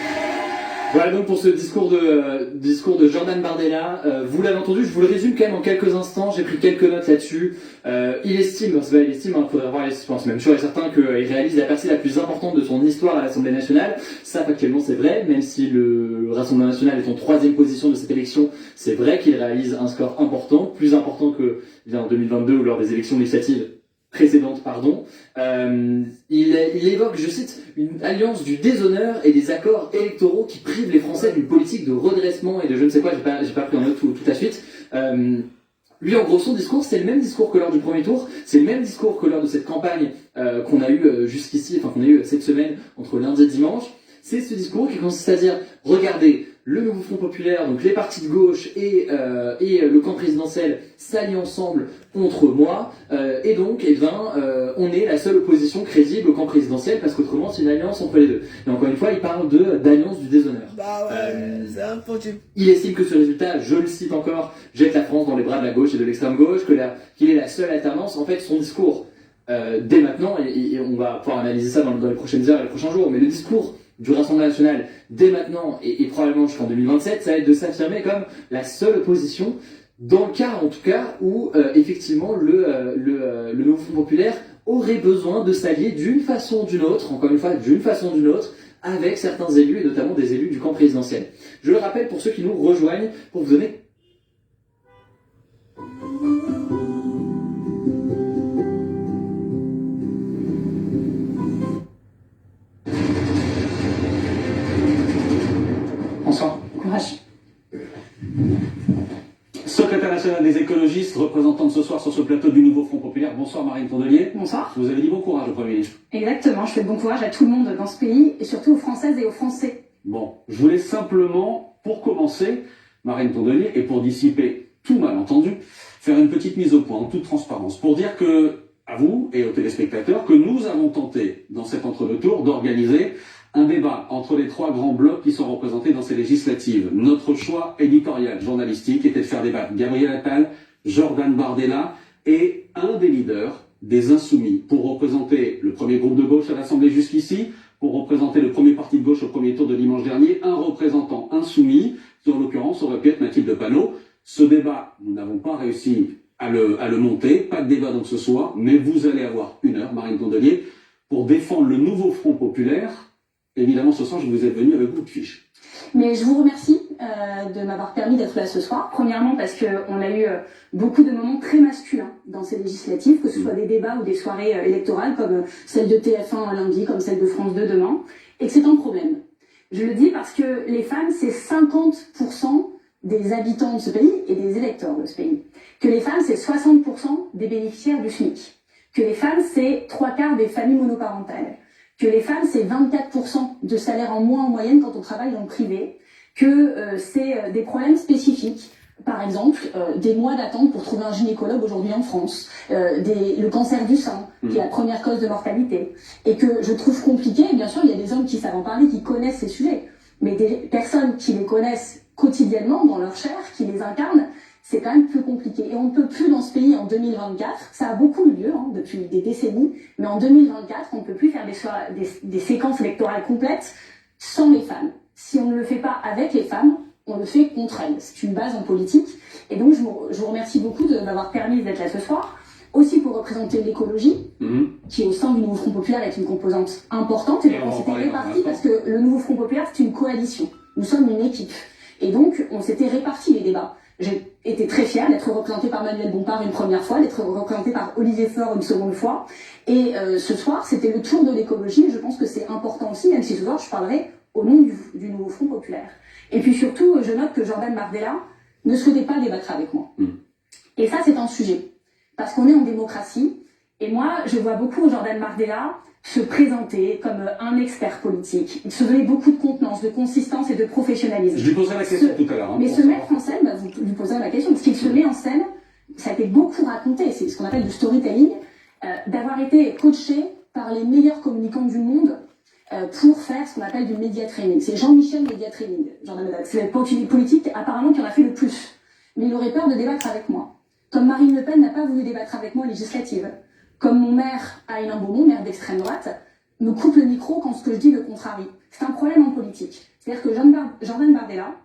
Voilà donc pour ce discours de Jordan Bardella. Vous l'avez entendu, je vous le résume quand même en quelques instants. J'ai pris quelques notes là-dessus. Il estime, il faudrait voir, je pense même sûr et certain qu'il réalise la percée la plus importante de son histoire à l'Assemblée nationale. Ça, factuellement, c'est vrai. Même si le Rassemblement national est en 3e position de cette élection, c'est vrai qu'il réalise un score important, plus important que en 2022 ou lors des élections législatives précédente, pardon. Il évoque, je cite, une alliance du déshonneur et des accords électoraux qui privent les Français d'une politique de redressement et de je ne sais quoi, j'ai pas pris en note toute la suite. Lui, en gros, son discours, c'est le même discours que lors du premier tour, c'est le même discours que lors de cette campagne qu'on a eu jusqu'ici, enfin qu'on a eu cette semaine entre lundi et dimanche. C'est ce discours qui consiste à dire, regardez, le Nouveau Front Populaire, donc les partis de gauche et le camp présidentiel s'allient ensemble contre moi, et donc, on est la seule opposition crédible au camp présidentiel, parce qu'autrement, c'est une alliance entre les deux. Et encore une fois, il parle d'alliance du déshonneur. Bah ouais, c'est impossible. Il estime que ce résultat, je le cite encore, jette la France dans les bras de la gauche et de l'extrême gauche, qu'il est la seule alternance. En fait, son discours, dès maintenant, et on va pouvoir analyser ça dans les prochaines heures et les prochains jours, mais le discours du Rassemblement national dès maintenant et probablement jusqu'en 2027, ça va être de s'affirmer comme la seule opposition dans le cas en tout cas où effectivement le Nouveau Front Populaire aurait besoin de s'allier d'une façon ou d'une autre, encore une fois d'une façon ou d'une autre, avec certains élus et notamment des élus du camp présidentiel. Je le rappelle pour ceux qui nous rejoignent, pour vous donner Courage. Secrétaire national des écologistes, représentante ce soir sur ce plateau du Nouveau Front Populaire. Bonsoir Marine Tondelier. Bonsoir. Vous avez dit bon courage au Premier ministre. Exactement, je fais bon courage à tout le monde dans ce pays et surtout aux Françaises et aux Français. Bon, je voulais simplement, pour commencer, Marine Tondelier, et pour dissiper tout malentendu, faire une petite mise au point en toute transparence pour dire que, à vous et aux téléspectateurs, que nous avons tenté dans cet entre-deux-tours d'organiser un débat entre les trois grands blocs qui sont représentés dans ces législatives. Notre choix éditorial, journalistique, était de faire débattre Gabriel Attal, Jordan Bardella et un des leaders des Insoumis pour représenter le premier groupe de gauche à l'Assemblée jusqu'ici, pour représenter le premier parti de gauche au premier tour de dimanche dernier, un représentant insoumis qui en l'occurrence aurait pu être Mathilde Panot. Ce débat, nous n'avons pas réussi à le monter, pas de débat donc ce soir, mais vous allez avoir 1 heure, Marine Tondelier, pour défendre le Nouveau Front Populaire. Évidemment, ce soir, je vous ai venu avec beaucoup de fiches. Mais je vous remercie de m'avoir permis d'être là ce soir. Premièrement parce qu'on a eu beaucoup de moments très masculins dans ces législatives, que ce soit des débats ou des soirées électorales comme celle de TF1 lundi, comme celle de France 2 demain, et que c'est un problème. Je le dis parce que les femmes, c'est 50% des habitants de ce pays et des électeurs de ce pays. Que les femmes, c'est 60% des bénéficiaires du SMIC. Que les femmes, c'est 3/4 des familles monoparentales. Que les femmes, c'est 24% de salaire en moins en moyenne quand on travaille dans le privé, que c'est des problèmes spécifiques, par exemple des mois d'attente pour trouver un gynécologue aujourd'hui en France, le cancer du sein, qui est la première cause de mortalité, et que je trouve compliqué, et bien sûr il y a des hommes qui savent en parler, qui connaissent ces sujets, mais des personnes qui les connaissent quotidiennement dans leur chair, qui les incarnent, c'est quand même plus compliqué. Et on ne peut plus dans ce pays en 2024, ça a beaucoup eu lieu depuis des décennies, mais en 2024, on ne peut plus faire des séquences électorales complètes sans les femmes. Si on ne le fait pas avec les femmes, on le fait contre elles. C'est une base en politique. Et donc, je vous remercie beaucoup de m'avoir permis d'être là ce soir. Aussi pour représenter l'écologie, qui au sein du Nouveau Front Populaire est une composante importante. Et donc, on s'était répartis parce que le Nouveau Front Populaire, c'est une coalition. Nous sommes une équipe. Et donc, on s'était répartis les débats. J'ai été très fière d'être représentée par Manuel Bompard une première fois, d'être représentée par Olivier Faure une seconde fois. Et ce soir, c'était le tour de l'écologie. Et je pense que c'est important aussi, même si ce soir, je parlerai au nom du Nouveau Front Populaire. Et puis surtout, je note que Jordan Bardella ne souhaitait pas débattre avec moi. Et ça, c'est un sujet. Parce qu'on est en démocratie. Et moi, je vois beaucoup Jordan Bardella se présenter comme un expert politique. Il se donnait beaucoup de contenance, de consistance et de professionnalisme. Je lui poserai la question tout à l'heure. Mais se mettre en scène, bah, vous lui poserez la question, parce qu'il se met en scène, ça a été beaucoup raconté, c'est ce qu'on appelle du storytelling, d'avoir été coaché par les meilleurs communicants du monde pour faire ce qu'on appelle du media training. C'est Jean-Michel Media Training, Jordan Bardella. C'est la politique apparemment qui en a fait le plus. Mais il aurait peur de débattre avec moi. Comme Marine Le Pen n'a pas voulu débattre avec moi aux législatives. Comme mon maire, Alain Beaumont, maire d'extrême droite, me coupe le micro quand ce que je dis le contrarie. C'est un problème en politique. C'est-à-dire que Jordan Bardella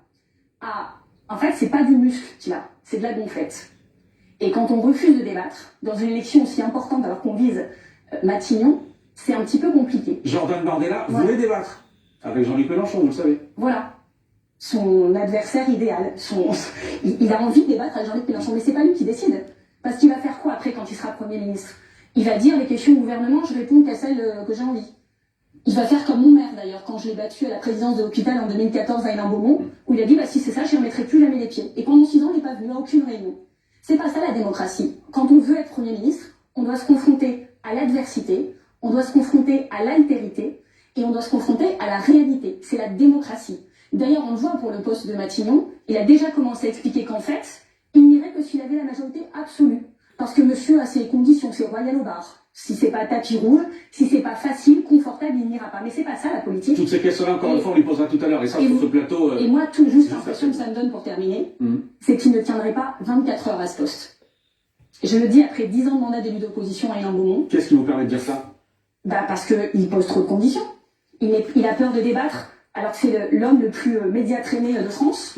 a... En fait, c'est pas du muscle qu'il a, c'est de la gonflette. Et quand on refuse de débattre, dans une élection aussi importante alors qu'on vise Matignon, c'est un petit peu compliqué. Jordan Bardella voulait débattre avec Jean-Luc Mélenchon, vous le savez. Voilà. Son adversaire idéal. Il a envie de débattre avec Jean-Luc Mélenchon, mais c'est pas lui qui décide. Parce qu'il va faire quoi après quand il sera Premier ministre? Il va dire les questions au gouvernement, je réponds qu'à celles que j'ai envie. Il va faire comme mon maire d'ailleurs, quand je l'ai battu à la présidence de l'hôpital en 2014 à Alain Beaumont, où il a dit bah, si c'est ça, je n'y remettrai plus jamais les pieds. Et pendant 6 ans, il n'est pas venu à aucune réunion. C'est pas ça la démocratie. Quand on veut être Premier ministre, on doit se confronter à l'adversité, on doit se confronter à l'altérité, et on doit se confronter à la réalité. C'est la démocratie. D'ailleurs, on le voit pour le poste de Matignon, il a déjà commencé à expliquer qu'en fait, il n'irait que s'il avait la majorité absolue. Parce que monsieur a ses conditions, c'est royal au bar. Si c'est pas tapis rouge, si c'est pas facile, confortable, il n'ira pas. Mais c'est pas ça la politique. Toutes ces questions-là, encore une fois, on lui posera tout à l'heure. Et ça, sur ce plateau... Et moi, tout juste l'impression que ça me donne pour terminer, c'est qu'il ne tiendrait pas 24 heures à ce poste. Je le dis après 10 ans de mandat d'élu d'opposition à Alain Beaumont. Qu'est-ce qui vous permet de dire ça? Bah parce qu'il pose trop de conditions. Il a peur de débattre, alors que c'est l'homme le plus médiatraîné de France.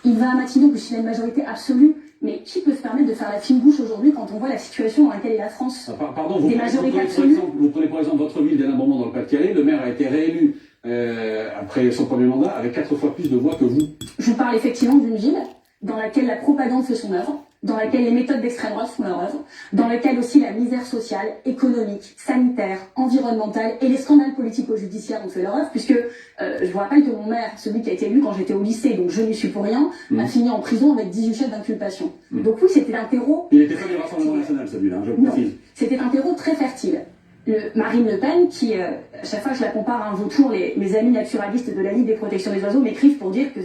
Il va à Matignon, parce qu'il a une majorité absolue. Mais qui peut se permettre de faire la fine bouche aujourd'hui quand on voit la situation dans laquelle est la France? Pardon, vous prenez par exemple votre ville d'Alain Beaumont dans le Pas-de-Calais. Le maire a été réélu après son premier mandat avec 4 fois plus de voix que vous. Je vous parle effectivement d'une ville dans laquelle la propagande fait son œuvre, dans laquelle les méthodes d'extrême droite font leur œuvre, dans laquelle aussi la misère sociale, économique, sanitaire, environnementale et les scandales politico-judiciaires ont fait leur œuvre, puisque je vous rappelle que mon maire, celui qui a été élu quand j'étais au lycée, donc je n'y suis pour rien, a fini en prison avec 18 chefs d'inculpation. Donc oui, c'était un terreau... Il n'était pas du Rassemblement National, celui-là, je le précise. C'était un terreau très fertile. Marine Le Pen, qui, à chaque fois que je la compare à un vautour, mes amis naturalistes de la Ligue des protections des oiseaux m'écrivent pour dire que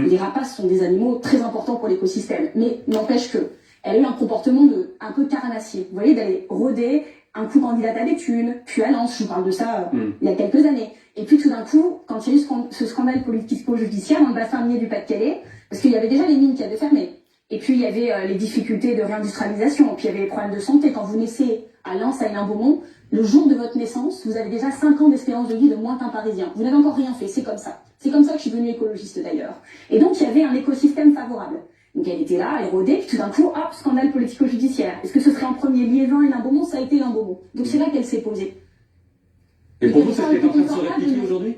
les rapaces sont des animaux très importants pour l'écosystème. Mais n'empêche que elle a eu un comportement un peu carnassier. Vous voyez, d'aller rôder, un coup candidate à Béthune, puis à Lens, je vous parle de ça il y a quelques années. Et puis tout d'un coup, quand il y a eu ce scandale politico-judiciaire dans le bassin minier du Pas-de-Calais, parce qu'il y avait déjà les mines qui avaient fermé, et puis il y avait les difficultés de réindustrialisation, puis il y avait les problèmes de santé. Quand vous naissez à Lens, à Alain Beaumont, le jour de votre naissance, vous avez déjà 5 ans d'espérance de vie de moins qu'un Parisien. Vous n'avez encore rien fait, c'est comme ça. C'est comme ça que je suis devenue écologiste d'ailleurs. Et donc il y avait un écosystème favorable. Donc elle était là, elle rôdait, puis tout d'un coup, hop, scandale politico-judiciaire. Est-ce que ce serait en premier Liévin et Alain Beaumont? Ça a été Alain Beaumont. Donc c'est là qu'elle s'est posée. Et pour vous, c'est ce qui est en train de se répliquer aujourd'hui?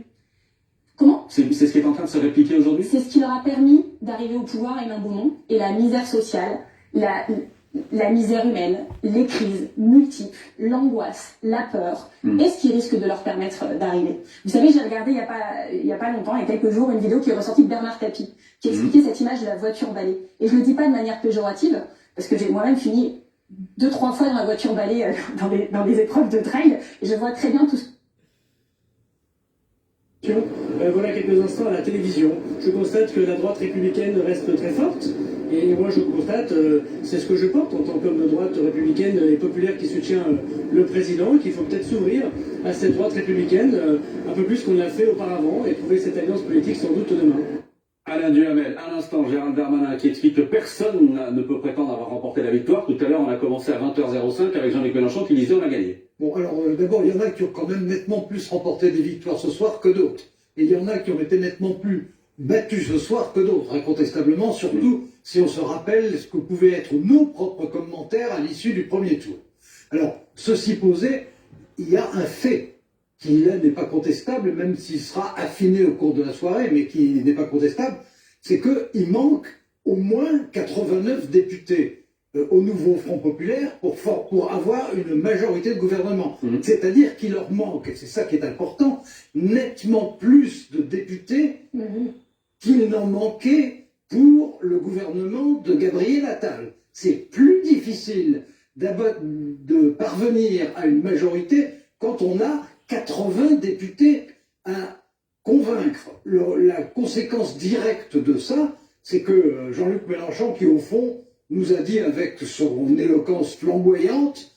Comment? C'est ce qui est en train de se répliquer aujourd'hui? C'est ce qui leur a permis d'arriver au pouvoir, Alain Beaumont, et la misère sociale, la misère humaine, les crises multiples, l'angoisse, la peur, est ce qui risque de leur permettre d'arriver. Vous savez, j'ai regardé il y a pas longtemps, il y a quelques jours, une vidéo qui est ressortie de Bernard Tapie, qui expliquait cette image de la voiture balai. Et je le dis pas de manière péjorative, parce que j'ai moi-même fini 2-3 fois dans la voiture balai dans des épreuves de trail, et je vois très bien tout ce... Voilà quelques instants à la télévision. Je constate que la droite républicaine reste très forte. Et moi je constate, c'est ce que je porte en tant qu'homme de droite républicaine et populaire qui soutient le président, qu'il faut peut-être s'ouvrir à cette droite républicaine un peu plus qu'on l'a fait auparavant et trouver cette alliance politique sans doute demain. Alain Duhamel, à l'instant, Gérald Darmanin qui explique que personne ne peut prétendre avoir remporté la victoire. Tout à l'heure, on a commencé à 20h05 avec Jean-Luc Mélenchon qui disait on a gagné. Bon, alors d'abord, il y en a qui ont quand même nettement plus remporté des victoires ce soir que d'autres. Et il y en a qui ont été nettement plus battus ce soir que d'autres, incontestablement, surtout si on se rappelle ce que pouvaient être nos propres commentaires à l'issue du premier tour. Alors, ceci posé, il y a un fait qui là n'est pas contestable, même s'il sera affiné au cours de la soirée, mais qui n'est pas contestable, c'est qu'il manque au moins 89 députés au nouveau Front Populaire pour avoir une majorité de gouvernement. C'est-à-dire qu'il leur manque, et c'est ça qui est important, nettement plus de députés qu'il n'en manquait pour le gouvernement de Gabriel Attal. C'est plus difficile de parvenir à une majorité quand on a 80 députés à convaincre. La conséquence directe de ça, c'est que Jean-Luc Mélenchon, qui au fond nous a dit avec son éloquence flamboyante,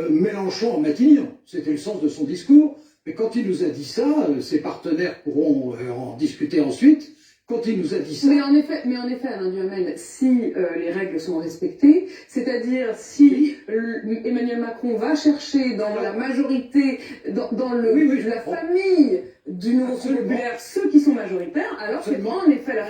Mélenchon en Matignon, c'était le sens de son discours, mais quand il nous a dit ça, ses partenaires pourront en discuter ensuite. Quand il nous a dit ça... Mais en effet, Alain Duhamel, si les règles sont respectées, c'est-à-dire si Emmanuel Macron va chercher dans la majorité, dans la famille du nouveau Front populaire, ceux qui sont majoritaires, alors c'est en effet la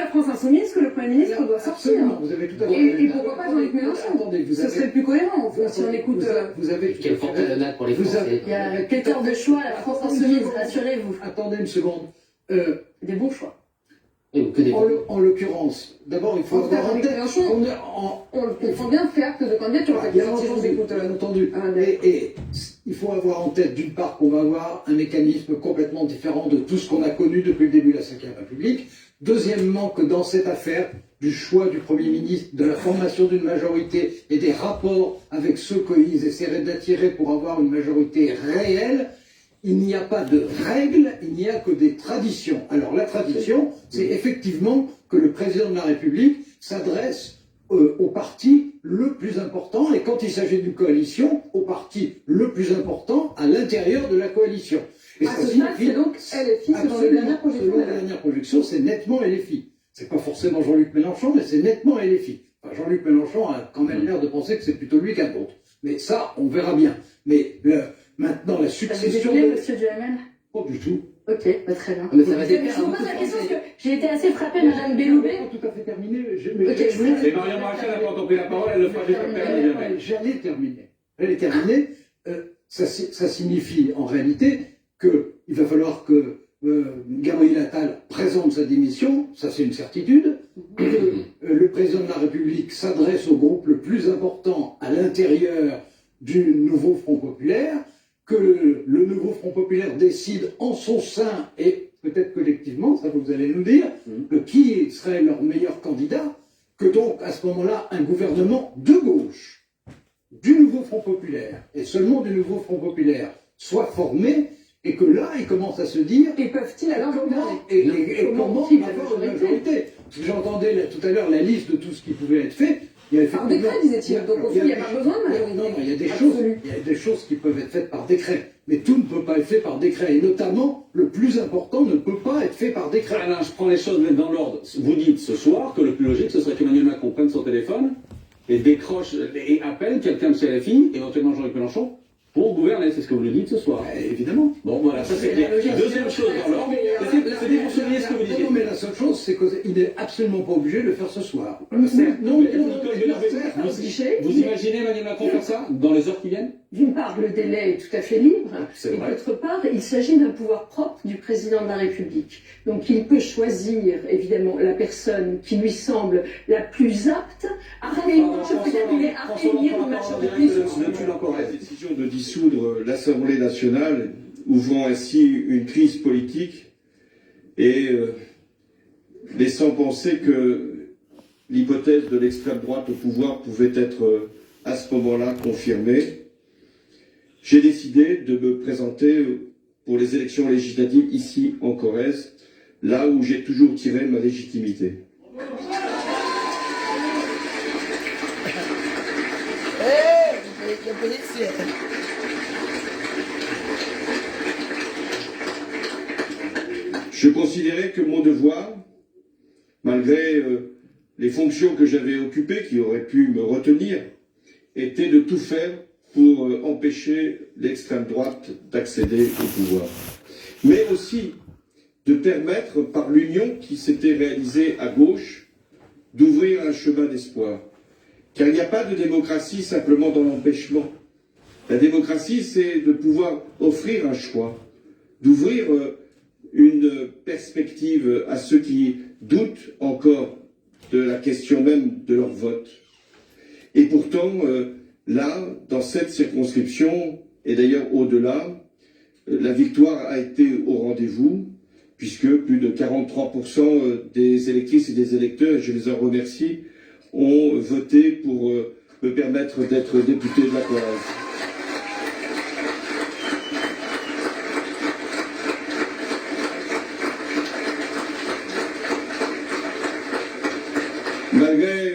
France insoumise que le Premier ministre doit sortir. Vous avez tout à fait et pourquoi pas Jean-Luc Mélenchon? Ce serait le plus cohérent, si on écoute... Vous avez quelle forte donate pour les Français. Il y a 4 heures de choix à la France insoumise, rassurez-vous. Attendez une seconde. Des bons choix. En l'occurrence, d'abord, il faut avoir en tête... On comprend bien fait acte de candidature. Bien entendu. Et il faut avoir en tête, d'une part, qu'on va avoir un mécanisme complètement différent de tout ce qu'on a connu depuis le début de la Ve République. Deuxièmement, que dans cette affaire du choix du Premier ministre, de la formation d'une majorité et des rapports avec ceux qu'ils essaieraient d'attirer pour avoir une majorité réelle, il n'y a pas de règles, il n'y a que des traditions. Alors la tradition, c'est effectivement que le président de la République s'adresse au parti le plus important, et quand il s'agit d'une coalition, au parti le plus important à l'intérieur de la coalition. Et ça signifie, c'est donc LFI, selon les dernières projections. Selon les dernières projections, c'est nettement LFI. C'est pas forcément Jean-Luc Mélenchon, mais c'est nettement LFI. Enfin, Jean-Luc Mélenchon a quand même l'air de penser que c'est plutôt lui qu'un autre. Mais ça, on verra bien. Mais maintenant, la succession... Vous êtes monsieur Duhamel? Pas du tout. Ok, très bien. Mais ça va dépendre. Je vous pose la question parce que j'ai été assez frappée, Madame Belloubet. Je n'ai pas tout à fait terminé. Et Marianne Maréchal n'a pas encore pris la parole, elle le fera déjà terminer. J'allais terminer. Ça signifie en réalité qu'il va falloir que Gabriel Attal présente sa démission, ça c'est une certitude, que le président de la République s'adresse au groupe le plus important à l'intérieur du nouveau Front populaire, que le nouveau Front populaire décide en son sein et peut-être collectivement, ça vous allez nous dire, qui serait leur meilleur candidat, que donc à ce moment-là un gouvernement de gauche du nouveau Front populaire et seulement du nouveau Front populaire soit formé, et que là ils commencent à se dire et peuvent-ils alors comment avoir une majorité. Parce que j'entendais tout à l'heure la liste de tout ce qui pouvait être fait. Par décret, disait-il. Donc au fond, il n'y a pas besoin de majorité. Non, il y a des choses qui peuvent être faites par décret. Mais tout ne peut pas être fait par décret. Et notamment, le plus important ne peut pas être fait par décret. Alain, je prends les choses dans l'ordre. Vous dites ce soir que le plus logique, ce serait qu'Emmanuel Macron prenne son téléphone et décroche et appelle quelqu'un de CLFI, éventuellement Jean-Luc Mélenchon, pour gouverner. C'est ce que vous nous dites ce soir. Évidemment. Bon, voilà, ça c'est clair. Deuxième chose dans l'ordre, c'était pour souligner ce que vous disiez. Non, mais la seule chose, c'est qu'il n'est absolument pas obligé de le faire ce soir. Vous imaginez Emmanuel Macron faire ça dans les heures qui viennent? D'une part, le délai est tout à fait libre, et d'autre part, il s'agit d'un pouvoir propre du président de la République. Donc il peut choisir, évidemment, la personne qui lui semble la plus apte à réunir une majorité. La décision de dissoudre l'Assemblée nationale, ouvrant ainsi une crise politique et laissant penser que l'hypothèse de l'extrême droite au pouvoir pouvait être à ce moment-là confirmée, j'ai décidé de me présenter pour les élections législatives ici en Corrèze, là où j'ai toujours tiré ma légitimité. Je considérais que mon devoir, malgré les fonctions que j'avais occupées, qui auraient pu me retenir, était de tout faire pour empêcher l'extrême droite d'accéder au pouvoir. Mais aussi de permettre, par l'union qui s'était réalisée à gauche, d'ouvrir un chemin d'espoir. Car il n'y a pas de démocratie simplement dans l'empêchement. La démocratie, c'est de pouvoir offrir un choix, d'ouvrir une perspective à ceux qui doutent encore de la question même de leur vote. Et pourtant, là, dans cette circonscription, et d'ailleurs au-delà, la victoire a été au rendez-vous, puisque plus de 43% des électrices et des électeurs, et je les en remercie, ont voté pour me permettre d'être député de la Corrèze. Malgré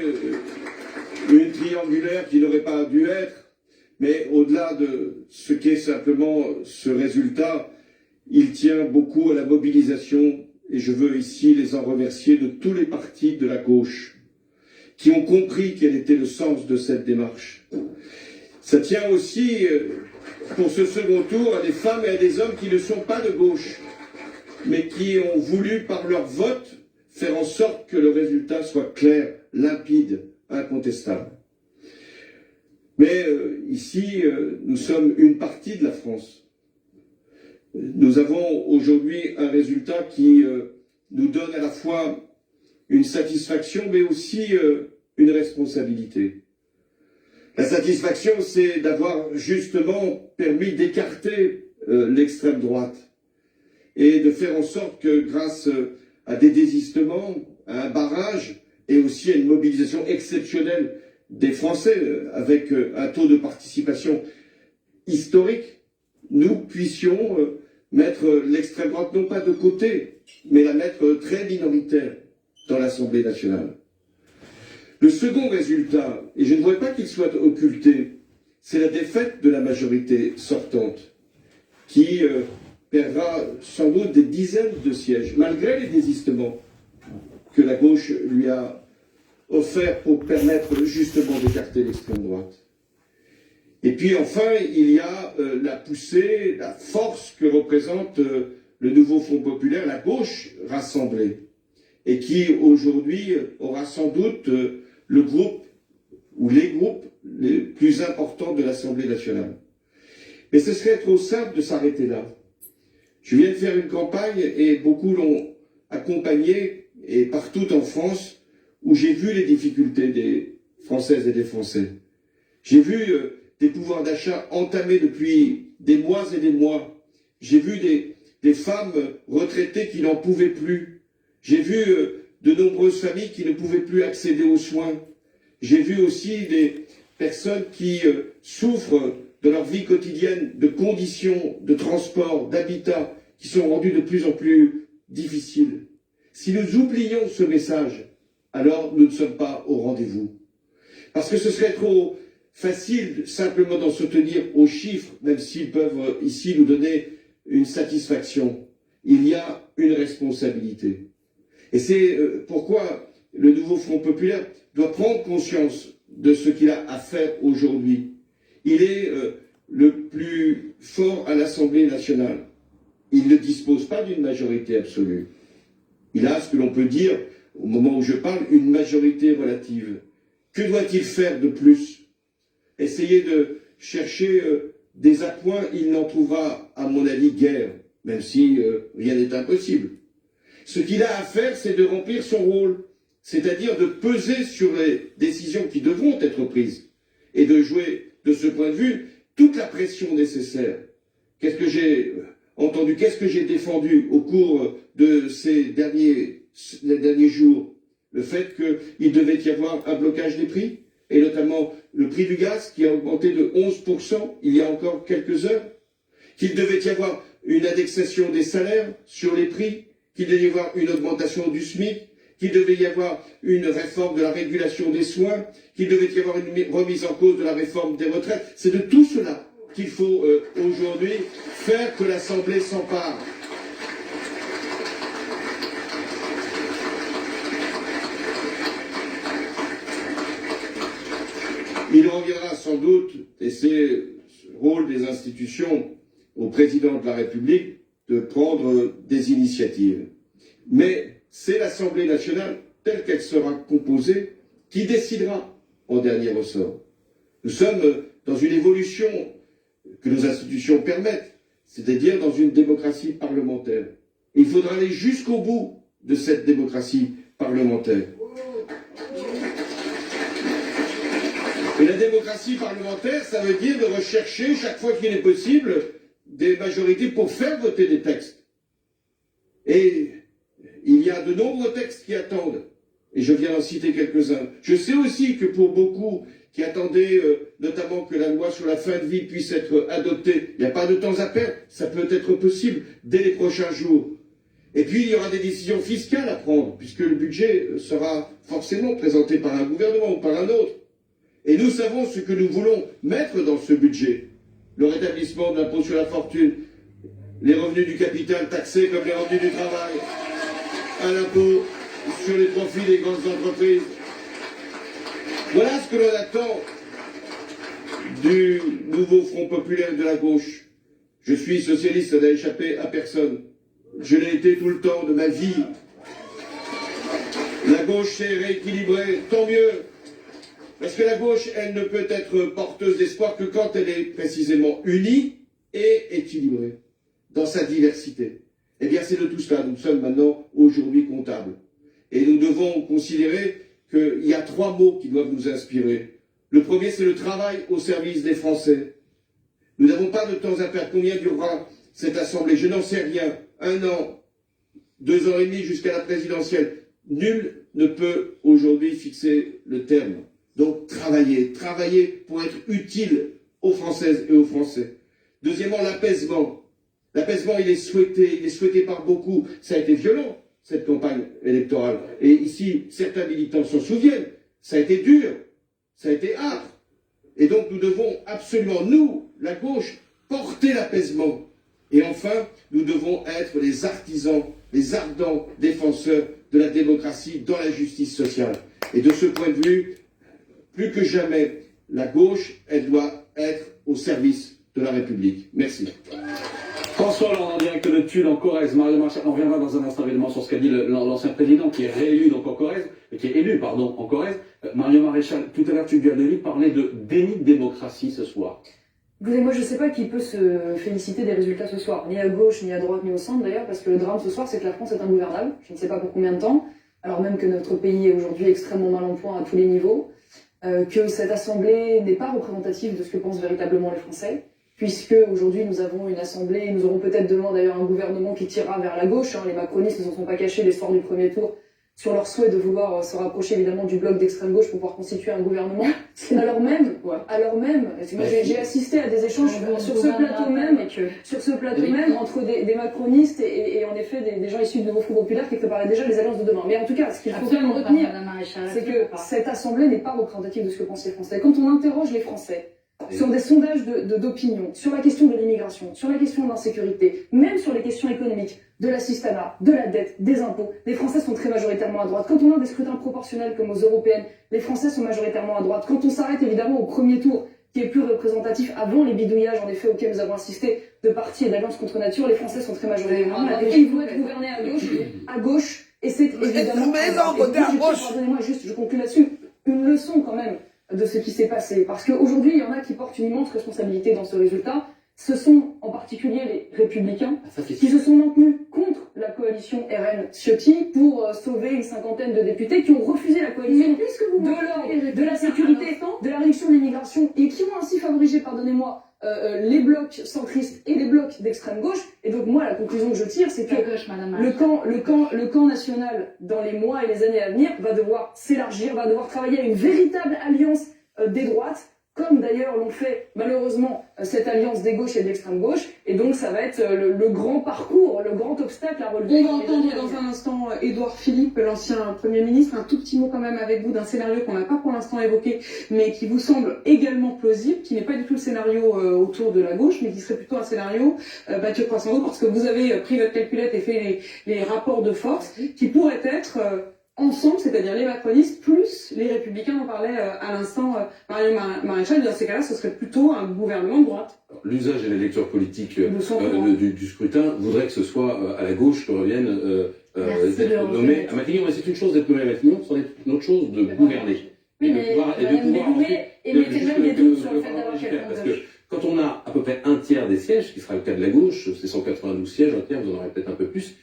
une triangulaire qui n'aurait pas dû être, mais au-delà de ce qu'est simplement ce résultat, il tient beaucoup à la mobilisation, et je veux ici les en remercier, de tous les partis de la gauche, qui ont compris quel était le sens de cette démarche. Ça tient aussi, pour ce second tour, à des femmes et à des hommes qui ne sont pas de gauche, mais qui ont voulu, par leur vote, faire en sorte que le résultat soit clair, limpide, incontestable. Mais ici, nous sommes une partie de la France. Nous avons aujourd'hui un résultat qui nous donne à la fois une satisfaction, mais aussi une responsabilité. La satisfaction, c'est d'avoir justement permis d'écarter l'extrême droite et de faire en sorte que grâce à des désistements, à un barrage et aussi à une mobilisation exceptionnelle des Français avec un taux de participation historique, nous puissions mettre l'extrême droite non pas de côté, mais la mettre très minoritaire dans l'Assemblée nationale. Le second résultat, et je ne voudrais pas qu'il soit occulté, c'est la défaite de la majorité sortante, qui perdra sans doute des dizaines de sièges, malgré les désistements que la gauche lui a offerts pour permettre justement d'écarter l'extrême droite. Et puis enfin, il y a la poussée, la force que représente le nouveau Front populaire, la gauche rassemblée, et qui aujourd'hui aura sans doute le groupe ou les groupes les plus importants de l'Assemblée nationale. Mais ce serait trop simple de s'arrêter là. Je viens de faire une campagne et beaucoup l'ont accompagné, et partout en France, où j'ai vu les difficultés des Françaises et des Français. J'ai vu des pouvoirs d'achat entamés depuis des mois et des mois. J'ai vu des femmes retraitées qui n'en pouvaient plus. J'ai vu de nombreuses familles qui ne pouvaient plus accéder aux soins. J'ai vu aussi des personnes qui souffrent de leur vie quotidienne, de conditions de transport, d'habitat, qui sont rendues de plus en plus difficiles. Si nous oublions ce message, alors nous ne sommes pas au rendez-vous. Parce que ce serait trop facile simplement d'en se tenir aux chiffres, même s'ils peuvent ici nous donner une satisfaction. Il y a une responsabilité. Et c'est pourquoi le nouveau Front populaire doit prendre conscience de ce qu'il a à faire aujourd'hui. Il est le plus fort à l'Assemblée nationale. Il ne dispose pas d'une majorité absolue. Il a ce que l'on peut dire, au moment où je parle, une majorité relative. Que doit-il faire de plus? Essayer de chercher des appoints, il n'en trouvera, à mon avis, guère, même si rien n'est impossible. Ce qu'il a à faire, c'est de remplir son rôle, c'est-à-dire de peser sur les décisions qui devront être prises et de jouer, de ce point de vue, toute la pression nécessaire. Qu'est-ce que j'ai entendu, qu'est-ce que j'ai défendu au cours de ces derniers jours? Le fait qu'il devait y avoir un blocage des prix, et notamment le prix du gaz qui a augmenté de 11% il y a encore quelques heures, qu'il devait y avoir une indexation des salaires sur les prix, qu'il devait y avoir une augmentation du SMIC, qu'il devait y avoir une réforme de la régulation des soins, qu'il devait y avoir une remise en cause de la réforme des retraites. C'est de tout cela qu'il faut aujourd'hui faire que l'Assemblée s'empare. Il reviendra sans doute, et c'est le rôle des institutions, au président de la République de prendre des initiatives. Mais c'est l'Assemblée nationale, telle qu'elle sera composée, qui décidera en dernier ressort. Nous sommes dans une évolution que nos institutions permettent, c'est-à-dire dans une démocratie parlementaire. Et il faudra aller jusqu'au bout de cette démocratie parlementaire. Et la démocratie parlementaire, ça veut dire de rechercher, chaque fois qu'il est possible, des majorités pour faire voter des textes. Et il y a de nombreux textes qui attendent, et je viens d'en citer quelques-uns. Je sais aussi que pour beaucoup qui attendaient notamment que la loi sur la fin de vie puisse être adoptée, il n'y a pas de temps à perdre, ça peut être possible dès les prochains jours. Et puis il y aura des décisions fiscales à prendre, puisque le budget sera forcément présenté par un gouvernement ou par un autre. Et nous savons ce que nous voulons mettre dans ce budget. Le rétablissement de l'impôt sur la fortune, les revenus du capital taxés comme les revenus du travail, un impôt sur les profits des grandes entreprises. Voilà ce que l'on attend du nouveau Front populaire de la gauche. Je suis socialiste, ça n'a échappé à personne. Je l'ai été tout le temps de ma vie. La gauche s'est rééquilibrée, tant mieux. Parce que la gauche, elle ne peut être porteuse d'espoir que quand elle est précisément unie et équilibrée dans sa diversité. Eh bien, c'est de tout cela. Nous sommes maintenant aujourd'hui comptables. Et nous devons considérer qu'il y a 3 mots qui doivent nous inspirer. Le premier, c'est le travail au service des Français. Nous n'avons pas de temps à perdre. Combien durera cette assemblée? Je n'en sais rien. 1 an, 2 ans et demi jusqu'à la présidentielle. Nul ne peut aujourd'hui fixer le terme. Donc travailler pour être utile aux Françaises et aux Français. Deuxièmement, l'apaisement. L'apaisement, il est souhaité par beaucoup. Ça a été violent, cette campagne électorale. Et ici, certains militants s'en souviennent. Ça a été dur, ça a été âpre. Et donc nous devons absolument, nous, la gauche, porter l'apaisement. Et enfin, nous devons être les artisans, les ardents défenseurs de la démocratie dans la justice sociale. Et de ce point de vue, plus que jamais, la gauche, elle doit être au service de la République. Merci. François Hollande en direct de Tulle en Corrèze. Mario Maréchal, on reviendra dans un instant évidemment sur ce qu'a dit l'ancien président qui est réélu donc en Corrèze, qui est élu pardon en Corrèze. Mario Maréchal, tout à l'heure tu viens de lui parler de déni de démocratie ce soir. Écoutez, moi je sais pas qui peut se féliciter des résultats ce soir, ni à gauche, ni à droite, ni au centre d'ailleurs, parce que le drame ce soir c'est que la France est ingouvernable, je ne sais pas pour combien de temps, alors même que notre pays est aujourd'hui extrêmement mal en point à tous les niveaux, que cette assemblée n'est pas représentative de ce que pensent véritablement les Français, puisque aujourd'hui nous avons une assemblée, nous aurons peut-être demain d'ailleurs un gouvernement qui tirera vers la gauche, les macronistes ne s'en sont pas cachés les soirs du premier tour, sur leur souhait de vouloir se rapprocher évidemment du bloc d'extrême gauche pour pouvoir constituer un gouvernement. Alors même, j'ai assisté à des échanges sur ce plateau même entre des macronistes et en effet des gens issus du nouveau Front populaire qui préparaient déjà les alliances de demain. Mais en tout cas, ce qu'il faut bien retenir, c'est que cette assemblée n'est pas représentative de ce que pensent les Français. Quand on interroge les Français sur des sondages d'opinion, sur la question de l'immigration, sur la question de l'insécurité, même sur les questions économiques, de l'assistanat, de la dette, des impôts, les Français sont très majoritairement à droite. Quand on a des scrutins proportionnels comme aux européennes, les Français sont majoritairement à droite. Quand on s'arrête évidemment au premier tour, qui est plus représentatif avant les bidouillages en effet auxquels nous avons assisté de partis et d'alliances contre nature, les Français sont très majoritairement à droite. Et ils vont être gouvernés à gauche, et c'est évidemment... Pardonnez-moi, juste, je conclue là-dessus, une leçon quand même de ce qui s'est passé. Parce qu'aujourd'hui, il y en a qui portent une immense responsabilité dans ce résultat. Ce sont en particulier les Républicains qui se sont maintenus contre la coalition RN-Ciotti pour sauver une 50aine de députés qui ont refusé la coalition de la sécurité, de la réduction de l'immigration et qui ont ainsi favorisé, pardonnez-moi, les blocs centristes et les blocs d'extrême gauche. Et donc moi, la conclusion que je tire, c'est que le camp national, dans les mois et les années à venir, va devoir s'élargir, va devoir travailler à une véritable alliance des droites, comme d'ailleurs l'ont fait malheureusement cette alliance des gauches et de l'extrême gauche, et donc ça va être le grand parcours, le grand obstacle à relever. On va entendre dans un instant Édouard Philippe, l'ancien Premier ministre, un tout petit mot quand même avec vous d'un scénario qu'on n'a pas pour l'instant évoqué, mais qui vous semble également plausible, qui n'est pas du tout le scénario autour de la gauche, mais qui serait plutôt un scénario battu croissant parce que vous avez pris votre calculette et fait les rapports de force, qui pourraient être... ensemble, c'est-à-dire les macronistes plus les républicains, on parlait à l'instant Mario Maréchal, dans ces cas-là, ce serait plutôt un gouvernement de droite. L'usage et la lecture politique du scrutin voudrait que ce soit à la gauche que revienne d'être nommé à Matignon. Mais c'est une chose d'être nommé à Matignon, c'en est une autre chose de gouverner. Oui, mais mettez même des doutes sur le fait d'avoir quelqu'un de gauche. Quand on a à peu près un tiers des sièges, qui sera le cas de la gauche, c'est 192 sièges, un tiers, vous en aurez peut-être un peu plus,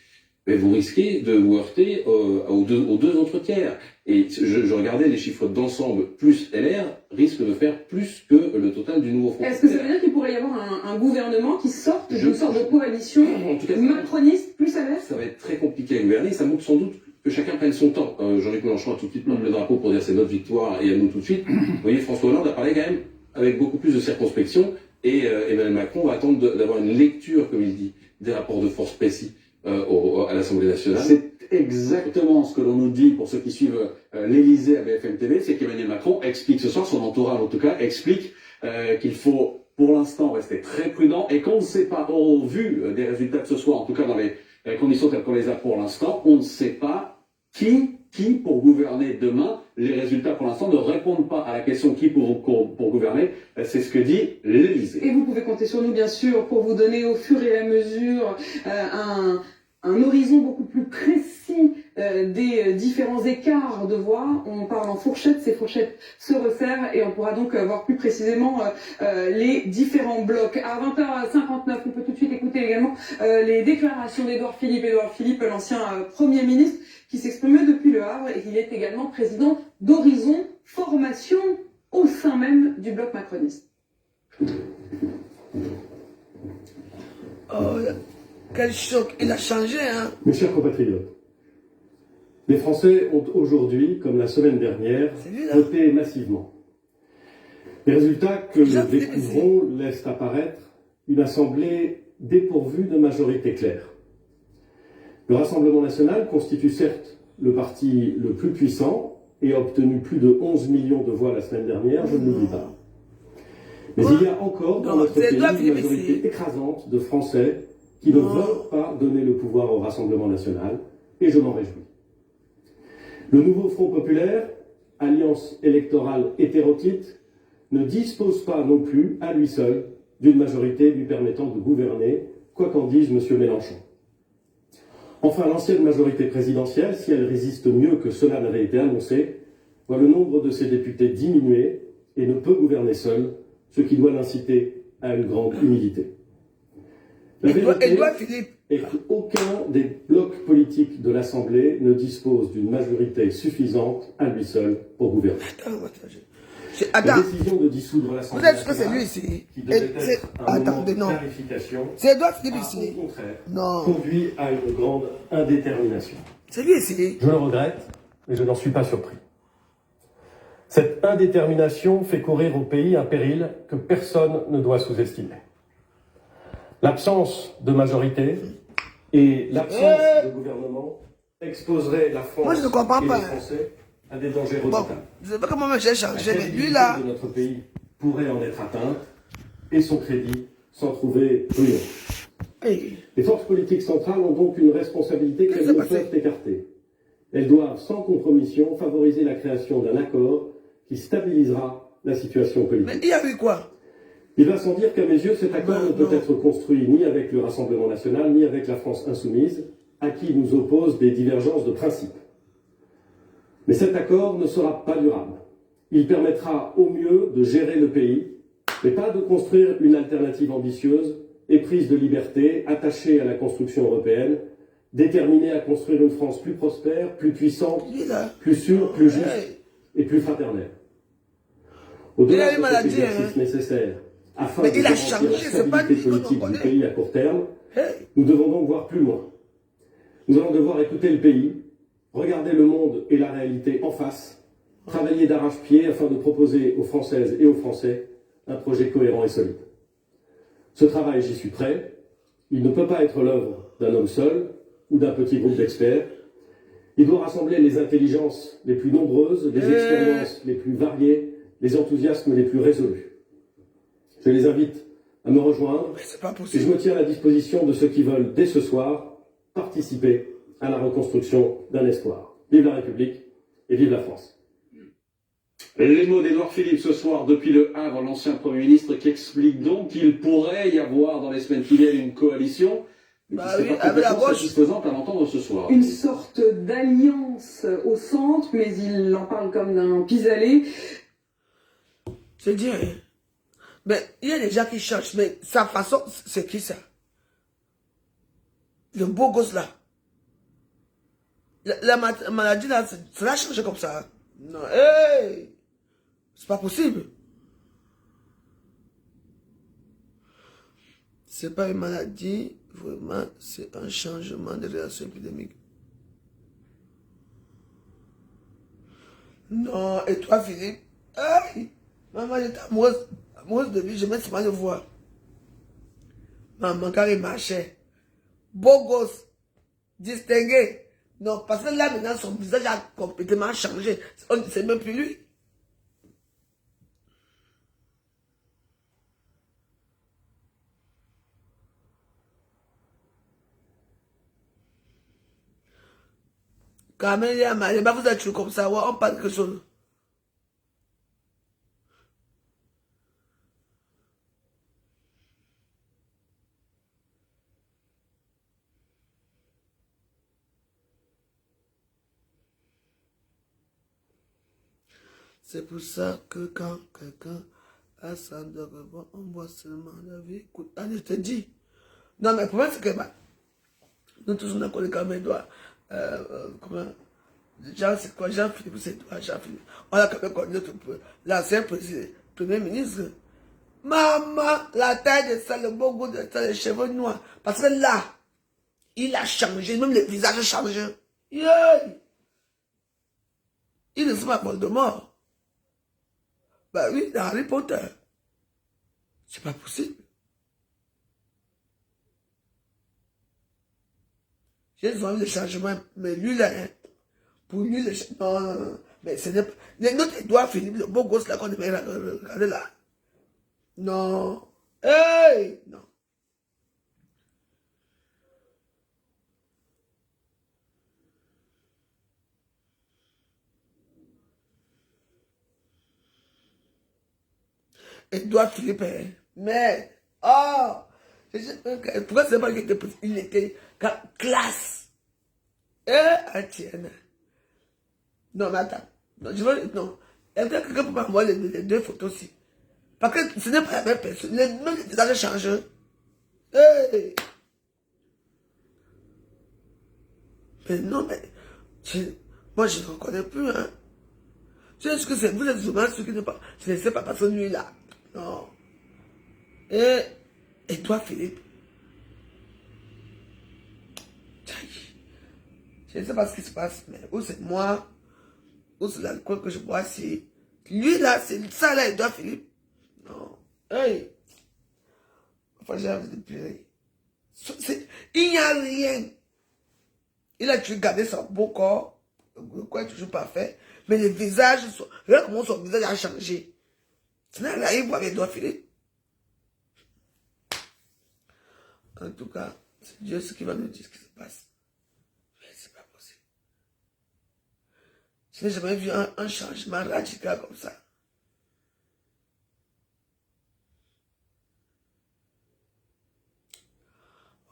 mais vous risquez de vous heurter aux deux autres tiers. Et je regardais les chiffres d'ensemble, plus LR, risque de faire plus que le total du nouveau Front. Est-ce que ça veut dire qu'il pourrait y avoir un gouvernement qui sorte d'une sorte de coalition macroniste plus Plus ça laisse. Ça va être très compliqué à gouverner. Ça montre sans doute que chacun prenne son temps. Jean-Luc Mélenchon a tout de suite planté le drapeau pour dire c'est notre victoire et à nous tout de suite. Vous voyez, François Hollande a parlé quand même avec beaucoup plus de circonspection et Emmanuel Macron va attendre d'avoir une lecture, comme il dit, des rapports de force précis à l'Assemblée nationale. C'est exactement ce que l'on nous dit pour ceux qui suivent l'Élysée à BFM TV, c'est qu'Emmanuel Macron explique ce soir, son entourage en tout cas, explique qu'il faut pour l'instant rester très prudent et qu'on ne sait pas, au vu des résultats de ce soir, en tout cas dans les conditions telles qu'on les a pour l'instant, on ne sait pas qui pour gouverner demain. Les résultats pour l'instant ne répondent pas à la question qui pour gouverner, c'est ce que dit l'Élysée. Et vous pouvez compter sur nous bien sûr pour vous donner au fur et à mesure un horizon beaucoup plus précis des différents écarts de voix. On parle en fourchettes, ces fourchettes se resserrent et on pourra donc voir plus précisément les différents blocs. À 20h59, on peut tout de suite écouter également les déclarations d'Édouard Philippe. Édouard Philippe, l'ancien Premier ministre, qui s'exprimait depuis Le Havre et qui est également président d'Horizon Formation au sein même du bloc macroniste. Oh, quel choc, il a changé, hein. Mes chers compatriotes, les Français ont aujourd'hui, comme la semaine dernière, voté massivement. Les résultats que nous découvrons laissent apparaître une assemblée dépourvue de majorité claire. Le Rassemblement national constitue certes le parti le plus puissant et a obtenu plus de 11 millions de voix la semaine dernière, je ne l'oublie pas. Mais il y a encore dans notre pays une majorité écrasante de Français qui ne veulent pas donner le pouvoir au Rassemblement national, et je m'en réjouis. Le nouveau Front populaire, alliance électorale hétéroclite, ne dispose pas non plus, à lui seul, d'une majorité lui permettant de gouverner, quoi qu'en dise M. Mélenchon. Enfin, l'ancienne majorité présidentielle, si elle résiste mieux que cela n'avait été annoncé, voit le nombre de ses députés diminuer et ne peut gouverner seule, ce qui doit l'inciter à une grande humilité. La vérité est qu'aucun des blocs politiques de l'Assemblée ne dispose d'une majorité suffisante à lui seul pour gouverner. La décision de dissoudre l'Assemblée nationale, c'est lui ici. qui devait être un moment de clarification, c'est Edouard Philippe a ici. au contraire conduit à une grande indétermination. C'est lui ici. Je le regrette, mais je n'en suis pas surpris. Cette indétermination fait courir au pays un péril que personne ne doit sous-estimer. L'absence de majorité et l'absence de gouvernement exposeraient la France et les Français à des dangers redoutables. Je ne sais pas comment j'ai changé, mais lui La là. crédibilité de notre pays pourrait en être atteinte et son crédit s'en trouver ruiné. Les forces politiques centrales ont donc une responsabilité qu'elles ne peuvent écarter. Elles doivent, sans compromission, favoriser la création d'un accord qui stabilisera la situation politique. Mais il y a eu quoi? Il va sans dire qu'à mes yeux, cet accord ne peut être construit ni avec le Rassemblement national, ni avec la France insoumise, à qui nous opposent des divergences de principe. Mais cet accord ne sera pas durable. Il permettra au mieux de gérer le pays, mais pas de construire une alternative ambitieuse, éprise de liberté, attachée à la construction européenne, déterminée à construire une France plus prospère, plus puissante, plus sûre, plus juste et plus fraternelle. Au-delà de cet exercice nécessaire, afin de garantir la stabilité politique du pays à court terme, nous devons donc voir plus loin. Nous allons devoir écouter le pays, regarder le monde et la réalité en face, travailler d'arrache-pied afin de proposer aux Françaises et aux Français un projet cohérent et solide. Ce travail, j'y suis prêt. Il ne peut pas être l'œuvre d'un homme seul ou d'un petit groupe d'experts. Il doit rassembler les intelligences les plus nombreuses, les expériences les plus variées, les enthousiasmes les plus résolus. Je les invite à me rejoindre et je me tiens à la disposition de ceux qui veulent, dès ce soir, participer à la reconstruction d'un espoir. Vive la République et vive la France. Les mots d'Édouard Philippe ce soir depuis Le Havre, l'ancien Premier ministre, qui explique donc qu'il pourrait y avoir dans les semaines qui viennent une coalition, mais qui serait pas complètement satisfaisante à l'entendre ce soir. Une sorte d'alliance au centre, mais il en parle comme d'un pis-aller. C'est dire, mais il y a des gens qui cherchent, mais sa façon, c'est qui ça? Le beau gosse là. La maladie là, ça l'a changé comme ça. Non, hey! C'est pas possible. C'est pas une maladie, vraiment, c'est un changement de réaction épidémique. Non, et toi, Philippe? Hey, maman, j'étais amoureuse de lui, je me suis mal de voir. Maman, quand il marchait, beau gosse, distingué. Non, parce que là, maintenant, son visage a complètement changé. On ne sait même plus lui. Quand même, il y a mal, vous êtes toujours comme ça, ouais, on parle quelque chose. C'est pour ça que quand quelqu'un a ça de rebond, on voit seulement la vie. Écoute, allez, je te dis. Non, mais le problème, c'est que nous tous, on a connu quand même Edouard. Comment c'est quoi Jean-Philippe, c'est toi, Jean-Philippe. On a quand même connu l'ancien premier ministre. Maman, la taille de ça, le beau goût de ça, les cheveux noirs. Parce que là, il a changé, même le visage a changé. Yeah. Il ne sait pas Voldemort. Bah oui, dans Harry Potter. C'est pas possible. J'ai besoin de changement, mais lui là, hein, pour lui, non, non, non, mais ce n'est pas. Notre Edouard Philippe, le beau gosse là qu'on devait regarder là. Non. Hey! Non. Edouard Philippe, hein. Mais, oh! Pourquoi c'est pas qu'il était classe? Tiens. Non, mais attends. Non, je veux, non. Est-ce que quelqu'un peut m'envoyer les deux photos aussi? Parce que ce n'est pas la même personne. Même les visages changent. Hey! Mais non, mais. Moi, je ne reconnais plus, hein. Tu sais ce que c'est? Vous êtes humains, ceux qui ne pas. Je ne sais pas parce que lui là. Non. Et toi, Philippe? Je ne sais pas ce qui se passe, mais ou c'est moi, ou c'est l'alcool que je bois, c'est. Lui là, c'est ça là, Edouard Philippe. Non. Hey! Enfin, j'ai envie de pleurer. Il n'y a rien. Il a toujours gardé son beau corps. Le corps est toujours parfait. Mais le visage, regarde comment son visage a changé. Tu n'as rien à voir avec Edouard Philippe. En tout cas, c'est Dieu ce qui va nous dire ce qui se passe. Mais c'est pas possible. Je n'ai jamais vu un changement radical comme ça.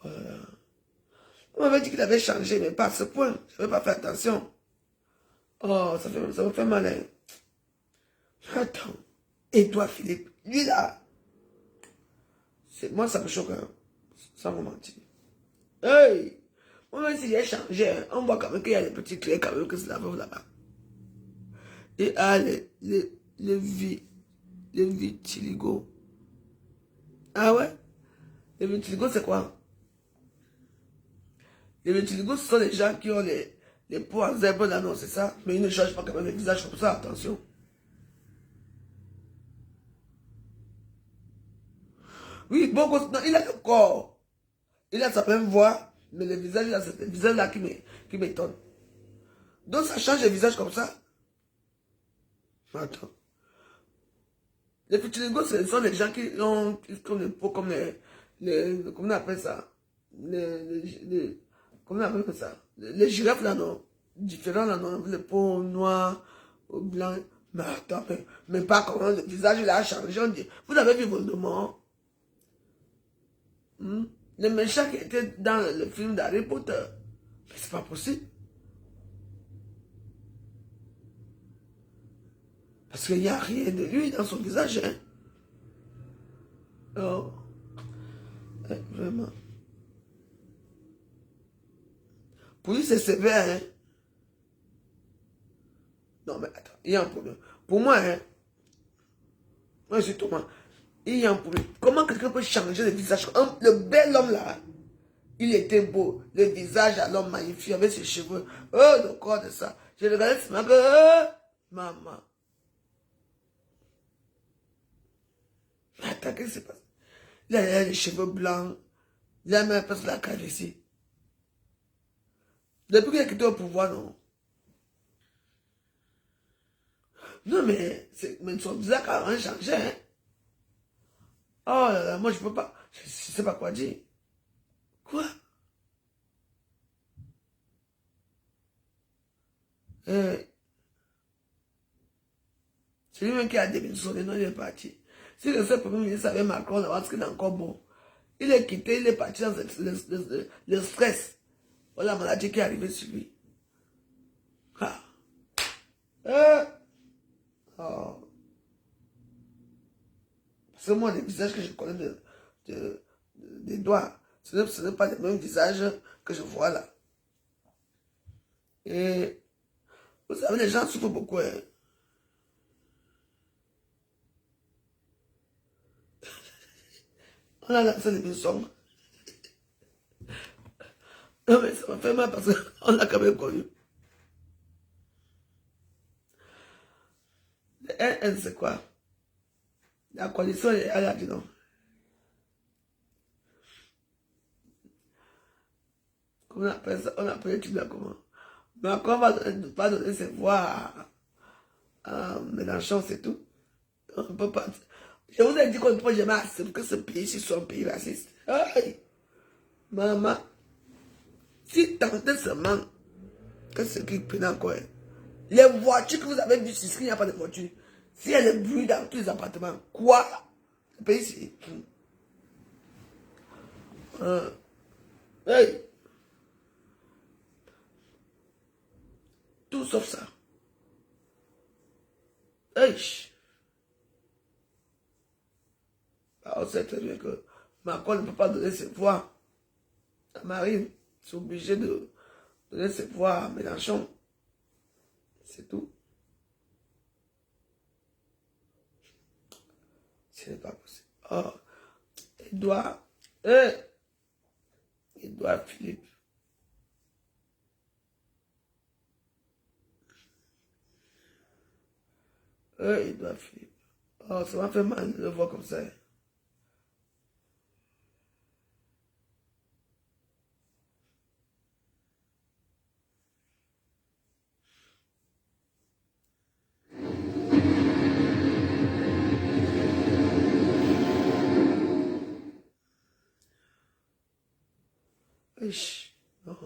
Voilà. On m'avait dit qu'il avait changé, mais pas à ce point. Je n'avais pas fait attention. Oh, ça me fait mal. Hein. Attends. Et toi, Philippe, lui là, moi ça me choque, hein. Sans vous mentir. Hey! Moi, même s'il a changé, hein, on voit quand même qu'il y a des petits clés quand même que c'est là-bas. Et les vitiligo. Ah ouais? Les vitiligo, c'est quoi? Les vitiligo, ce sont les gens qui ont les peaux en zèbre là, non, c'est ça? Mais ils ne changent pas quand même le visage comme ça, attention. Oui, beaucoup, non, il a le corps. Il a sa même voix, mais le visage, il a ce visage-là qui m'étonne. Donc ça change le visage comme ça. Attends. Les vitiligo, ce sont les gens qui ont les peaux comme comment on appelle ça? Comment on appelle ça? Les girafes là, non? Différents là, non? Les peaux noires, blancs. Mais attends, mais pas comment le visage il a changé. On dit, vous avez vu Voldemort? Le méchant qui était dans le film d'Harry Potter. Mais c'est pas possible. Parce qu'il n'y a rien de lui dans son visage. Hein. Oh. Vraiment. Pour lui, c'est sévère. Hein. Non, mais attends, il y a un problème. Pour moi, hein, moi, je suis Thomas. Il y a un problème. Comment quelqu'un peut changer le visage? Le bel homme là, il était beau. Le visage à l'homme magnifique avec ses cheveux. Oh, le corps de ça. Je regardais ce matin. Maman. Attends, qu'est-ce qui se passe? Il a les cheveux blancs. Il a même presque la calvitie. Depuis qu'il a quitté au pouvoir, non? Non, mais son visage a rien changé, hein? Oh là là, moi je peux pas. Je sais pas quoi dire. Quoi? C'est lui-même qui a démissionné, non, il est parti. Si le seul premier ministre avait Macron, on va voir ce qu'il est encore bon. Il est quitté, il est parti dans le stress. Voilà la maladie qui est arrivée sur lui. Ah. Oh. C'est moi les visages que je connais des doigts. Ce n'est pas les mêmes visages que je vois là. Et vous savez, les gens souffrent beaucoup. Hein. On a lancé l'émission. Non mais ça m'a fait mal parce qu'on l'a quand même connu. Elle c'est quoi? La coalition, elle a dit non. Comment on appelle ça? On appelle le type là comment? Macron va donner ses voix à Mélenchon, c'est tout. On ne peut pas. Je vous ai dit qu'on ne peut jamais accepter que ce pays soit un pays raciste. Aïe! Maman, si tant est seulement que ce qui prend encore, les voitures que vous avez vues, c'est qu'il n'y a pas de voitures. S'il y a des bruits dans tous les appartements, quoi? Le pays, c'est. Hey! Tout sauf ça. Hey! On sait très bien que Macron ne peut pas donner ses voix à Marine. C'est obligé de donner ses voix à Mélenchon. C'est tout. Ce n'est pas possible. Oh, Edouard Philippe. Edouard Philippe. Oh, ça m'a fait mal de le voir comme ça. Non.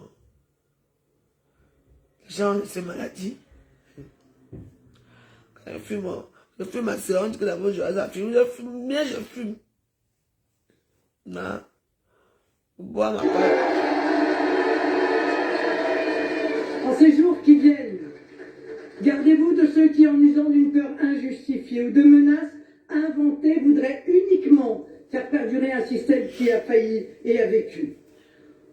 Les gens ont ces maladies. Quand je fume ma sœur, on dit que d'abord je fume. Je fume, mais je fume. Non. Bois ma part. En ces jours qui viennent, gardez-vous de ceux qui, en usant d'une peur injustifiée ou de menaces inventées, voudraient uniquement faire perdurer un système qui a failli et a vécu.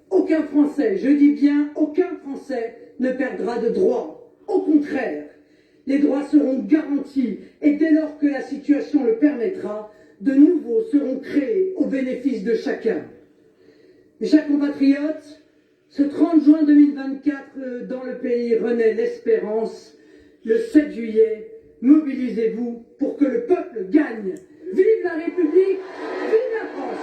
Aucun Français, je dis bien aucun Français, ne perdra de droits. Au contraire, les droits seront garantis et dès lors que la situation le permettra, de nouveaux seront créés au bénéfice de chacun. Mes chers compatriotes, ce 30 juin 2024, dans le pays renaît l'espérance. Le 7 juillet, mobilisez-vous pour que le peuple gagne. Vive la République, vive la France!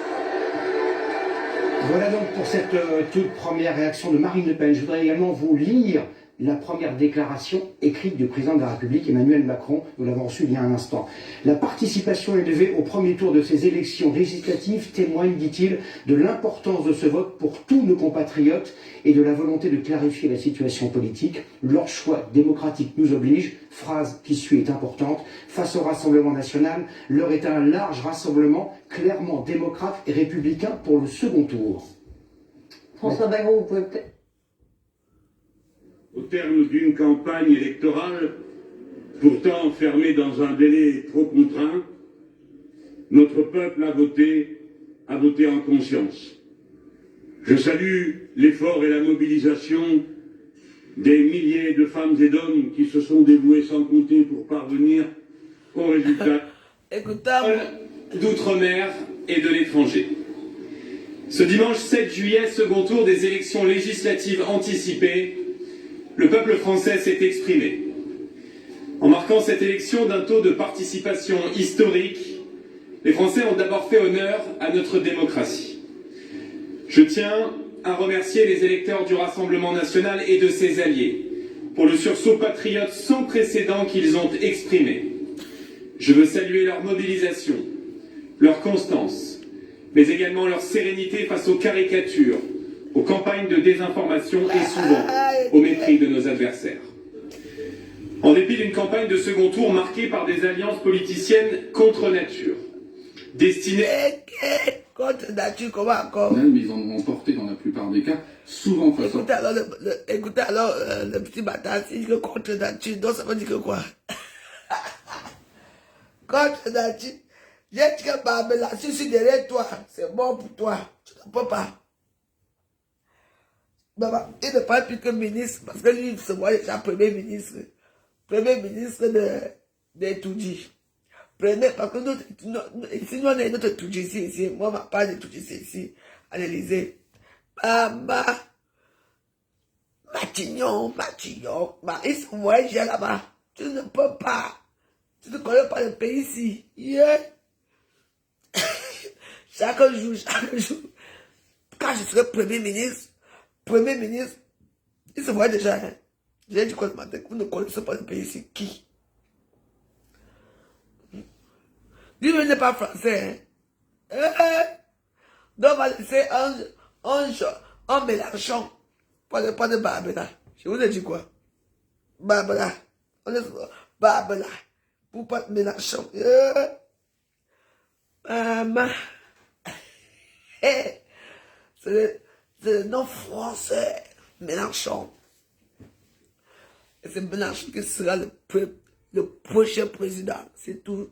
Voilà donc pour cette toute première réaction de Marine Le Pen. Je voudrais également vous lire la première déclaration écrite du président de la République, Emmanuel Macron. Nous l'avons reçue il y a un instant. La participation élevée au premier tour de ces élections législatives témoigne, dit-il, de l'importance de ce vote pour tous nos compatriotes et de la volonté de clarifier la situation politique. Leur choix démocratique nous oblige. Phrase qui suit est importante. Face au Rassemblement national, l'heure est à un large rassemblement, clairement démocrate et républicain pour le second tour. François Bayrou, vous pouvez peut-être... Au terme d'une campagne électorale, pourtant enfermée dans un délai trop contraint, notre peuple a voté en conscience. Je salue l'effort et la mobilisation des milliers de femmes et d'hommes qui se sont dévoués sans compter pour parvenir au résultat. Écoutez, d'outre-mer et de l'étranger. Ce dimanche 7 juillet, second tour des élections législatives anticipées, le peuple français s'est exprimé. En marquant cette élection d'un taux de participation historique, les Français ont d'abord fait honneur à notre démocratie. Je tiens à remercier les électeurs du Rassemblement national et de ses alliés pour le sursaut patriote sans précédent qu'ils ont exprimé. Je veux saluer leur mobilisation, leur constance, mais également leur sérénité face aux caricatures, aux campagnes de désinformation et souvent au mépris de nos adversaires. En dépit d'une campagne de second tour marquée par des alliances politiciennes contre nature, destinées... Contre nature, comment encore? Mais ils en ont emporté dans la plupart des cas, souvent face à... Écoutez alors, le petit bâtard, s'il dit que contre nature, donc ça veut dire que quoi? Contre nature. J'ai dit que Barbela, si je suis derrière toi, c'est bon pour toi. Tu ne peux pas. Maman, il ne parle plus que ministre, parce que lui, il se voit déjà premier ministre. Premier ministre de Toudji. Prenez, parce que nous, sinon on a notre Toudji ici, moi, ma part de Toudji ici, à l'Élysée. Maman, Matignon, ils se voient déjà là-bas. Tu ne peux pas. Tu ne connais pas le pays ici. Yeah. Chaque jour, quand je serai premier ministre, il se voit déjà. Hein. J'ai dit quoi ce matin, vous ne connaissez pas le pays ici. Qui? Lui-même n'est pas français. Hein. Donc on va laisser un Mélenchon. Pas de Barbela. Je vous ai dit quoi? Barbela. On est Barbela. Pour pas de Mélenchon. Maman. C'est le nom français. Mélenchon. Et c'est Mélenchon qui sera le prochain président. C'est tout.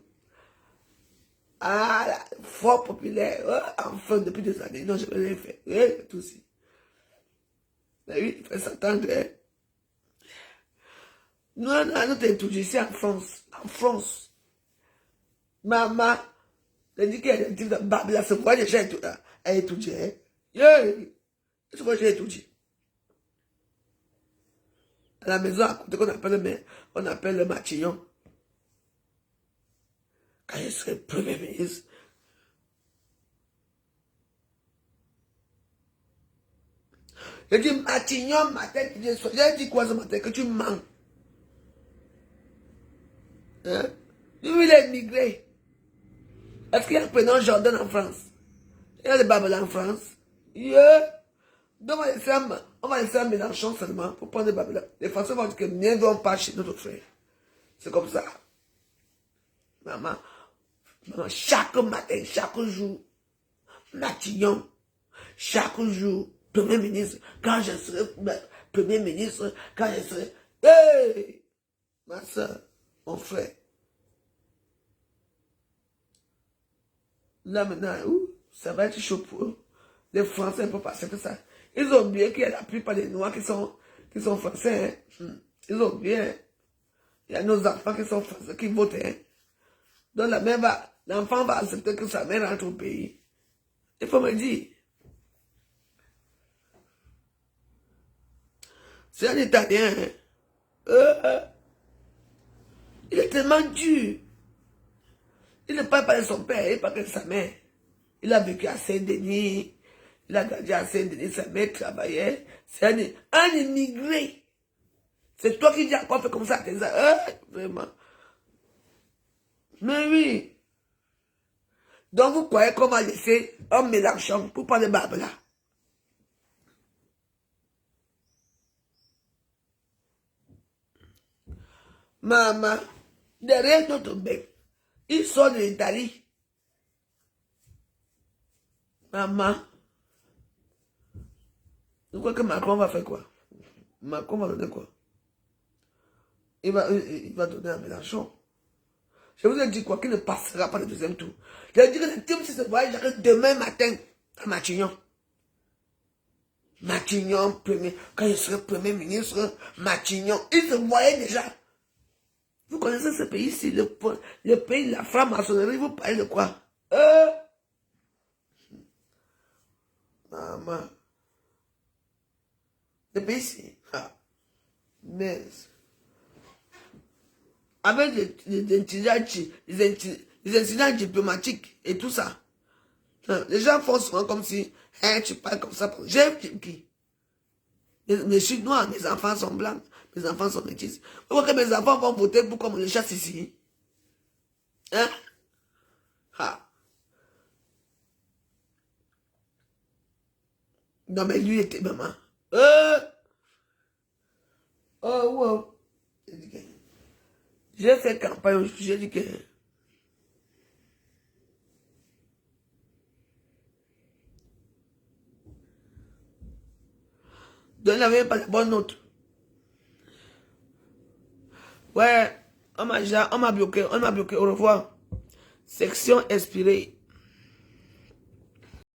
Ah, fort populaire. Enfin, depuis des années. Non, je ne l'ai fait. Tout aussi. Mais oui, il fait s'attendre. Nous, on a notre étude ici en France. En France. Maman, elle dit qu'elle est de Babla, c'est quoi déjà elle étudiée. C'est quoi j'ai étudié. À la maison, à côté qu'on appelle le Matignon. Quand je serai premier ministre, je dis Matignon, ma tête, j'ai dit quoi ce matin? Que tu mens. Hein? Lui, il est immigré. Est-ce qu'il y a le prénom Jordan en France? Il y a le Babela en France? Yeah. Donc on va laisser un Mélenchon seulement pour prendre le Babela. Les Français vont dire que ne vont pas chez notre frère. C'est comme ça. Maman, chaque matin, chaque jour, Matignon, chaque jour, premier ministre, quand je serai premier ministre, quand je serai... Hey! Ma soeur, mon frère. Là maintenant, ça va être chaud pour eux. Les Français ne peuvent pas accepter ça. Ils ont oublié qu'il y a la plupart des Noirs qui sont Français. Hein. Ils ont oublié. Hein. Il y a nos enfants qui sont Français, qui votent. Hein. Donc l'enfant va accepter que sa mère rentre au pays. Il faut me dire. C'est un Italien. Hein. Il est tellement dur. Il ne parle pas de son père, il parle de sa mère. Il a vécu à Saint-Denis. Il a grandi à Saint-Denis, sa mère travaillait. C'est un immigré. C'est toi qui dis à quoi faire comme ça à tes vraiment. Mais oui. Donc vous croyez qu'on va laisser un Mélenchon pour parler de Barbela? Maman, derrière notre bec, il sort de l'Italie. Maman. Vous croyez que Macron va faire quoi? Macron va donner quoi? Il va donner à Mélenchon. Je vous ai dit quoi? Qu'il ne passera pas le deuxième tour. Je vais dire que le type, si ce voyage demain matin à Matignon. Matignon, quand je serai premier ministre, Matignon, il se voyait déjà. Vous connaissez ce pays-ci, le pays de la franc-maçonnerie, vous parlez de quoi? Maman. Depuis ici. Ah. Mais. Avec les incidents diplomatiques et tout ça. Les gens font souvent comme si, hein, tu parles comme ça. J'aime qui? Mais je suis noir, mes enfants sont blancs, mes enfants sont métis. Vous voyez que mes enfants vont voter pour qu'on les chasse ici. Hein? Ah. Non, mais lui était maman. Oh, wow. J'ai fait campagne, j'ai dit que... Donc, il n'avait pas de bonne note. Ouais, on m'a bloqué, au revoir. Section expirée.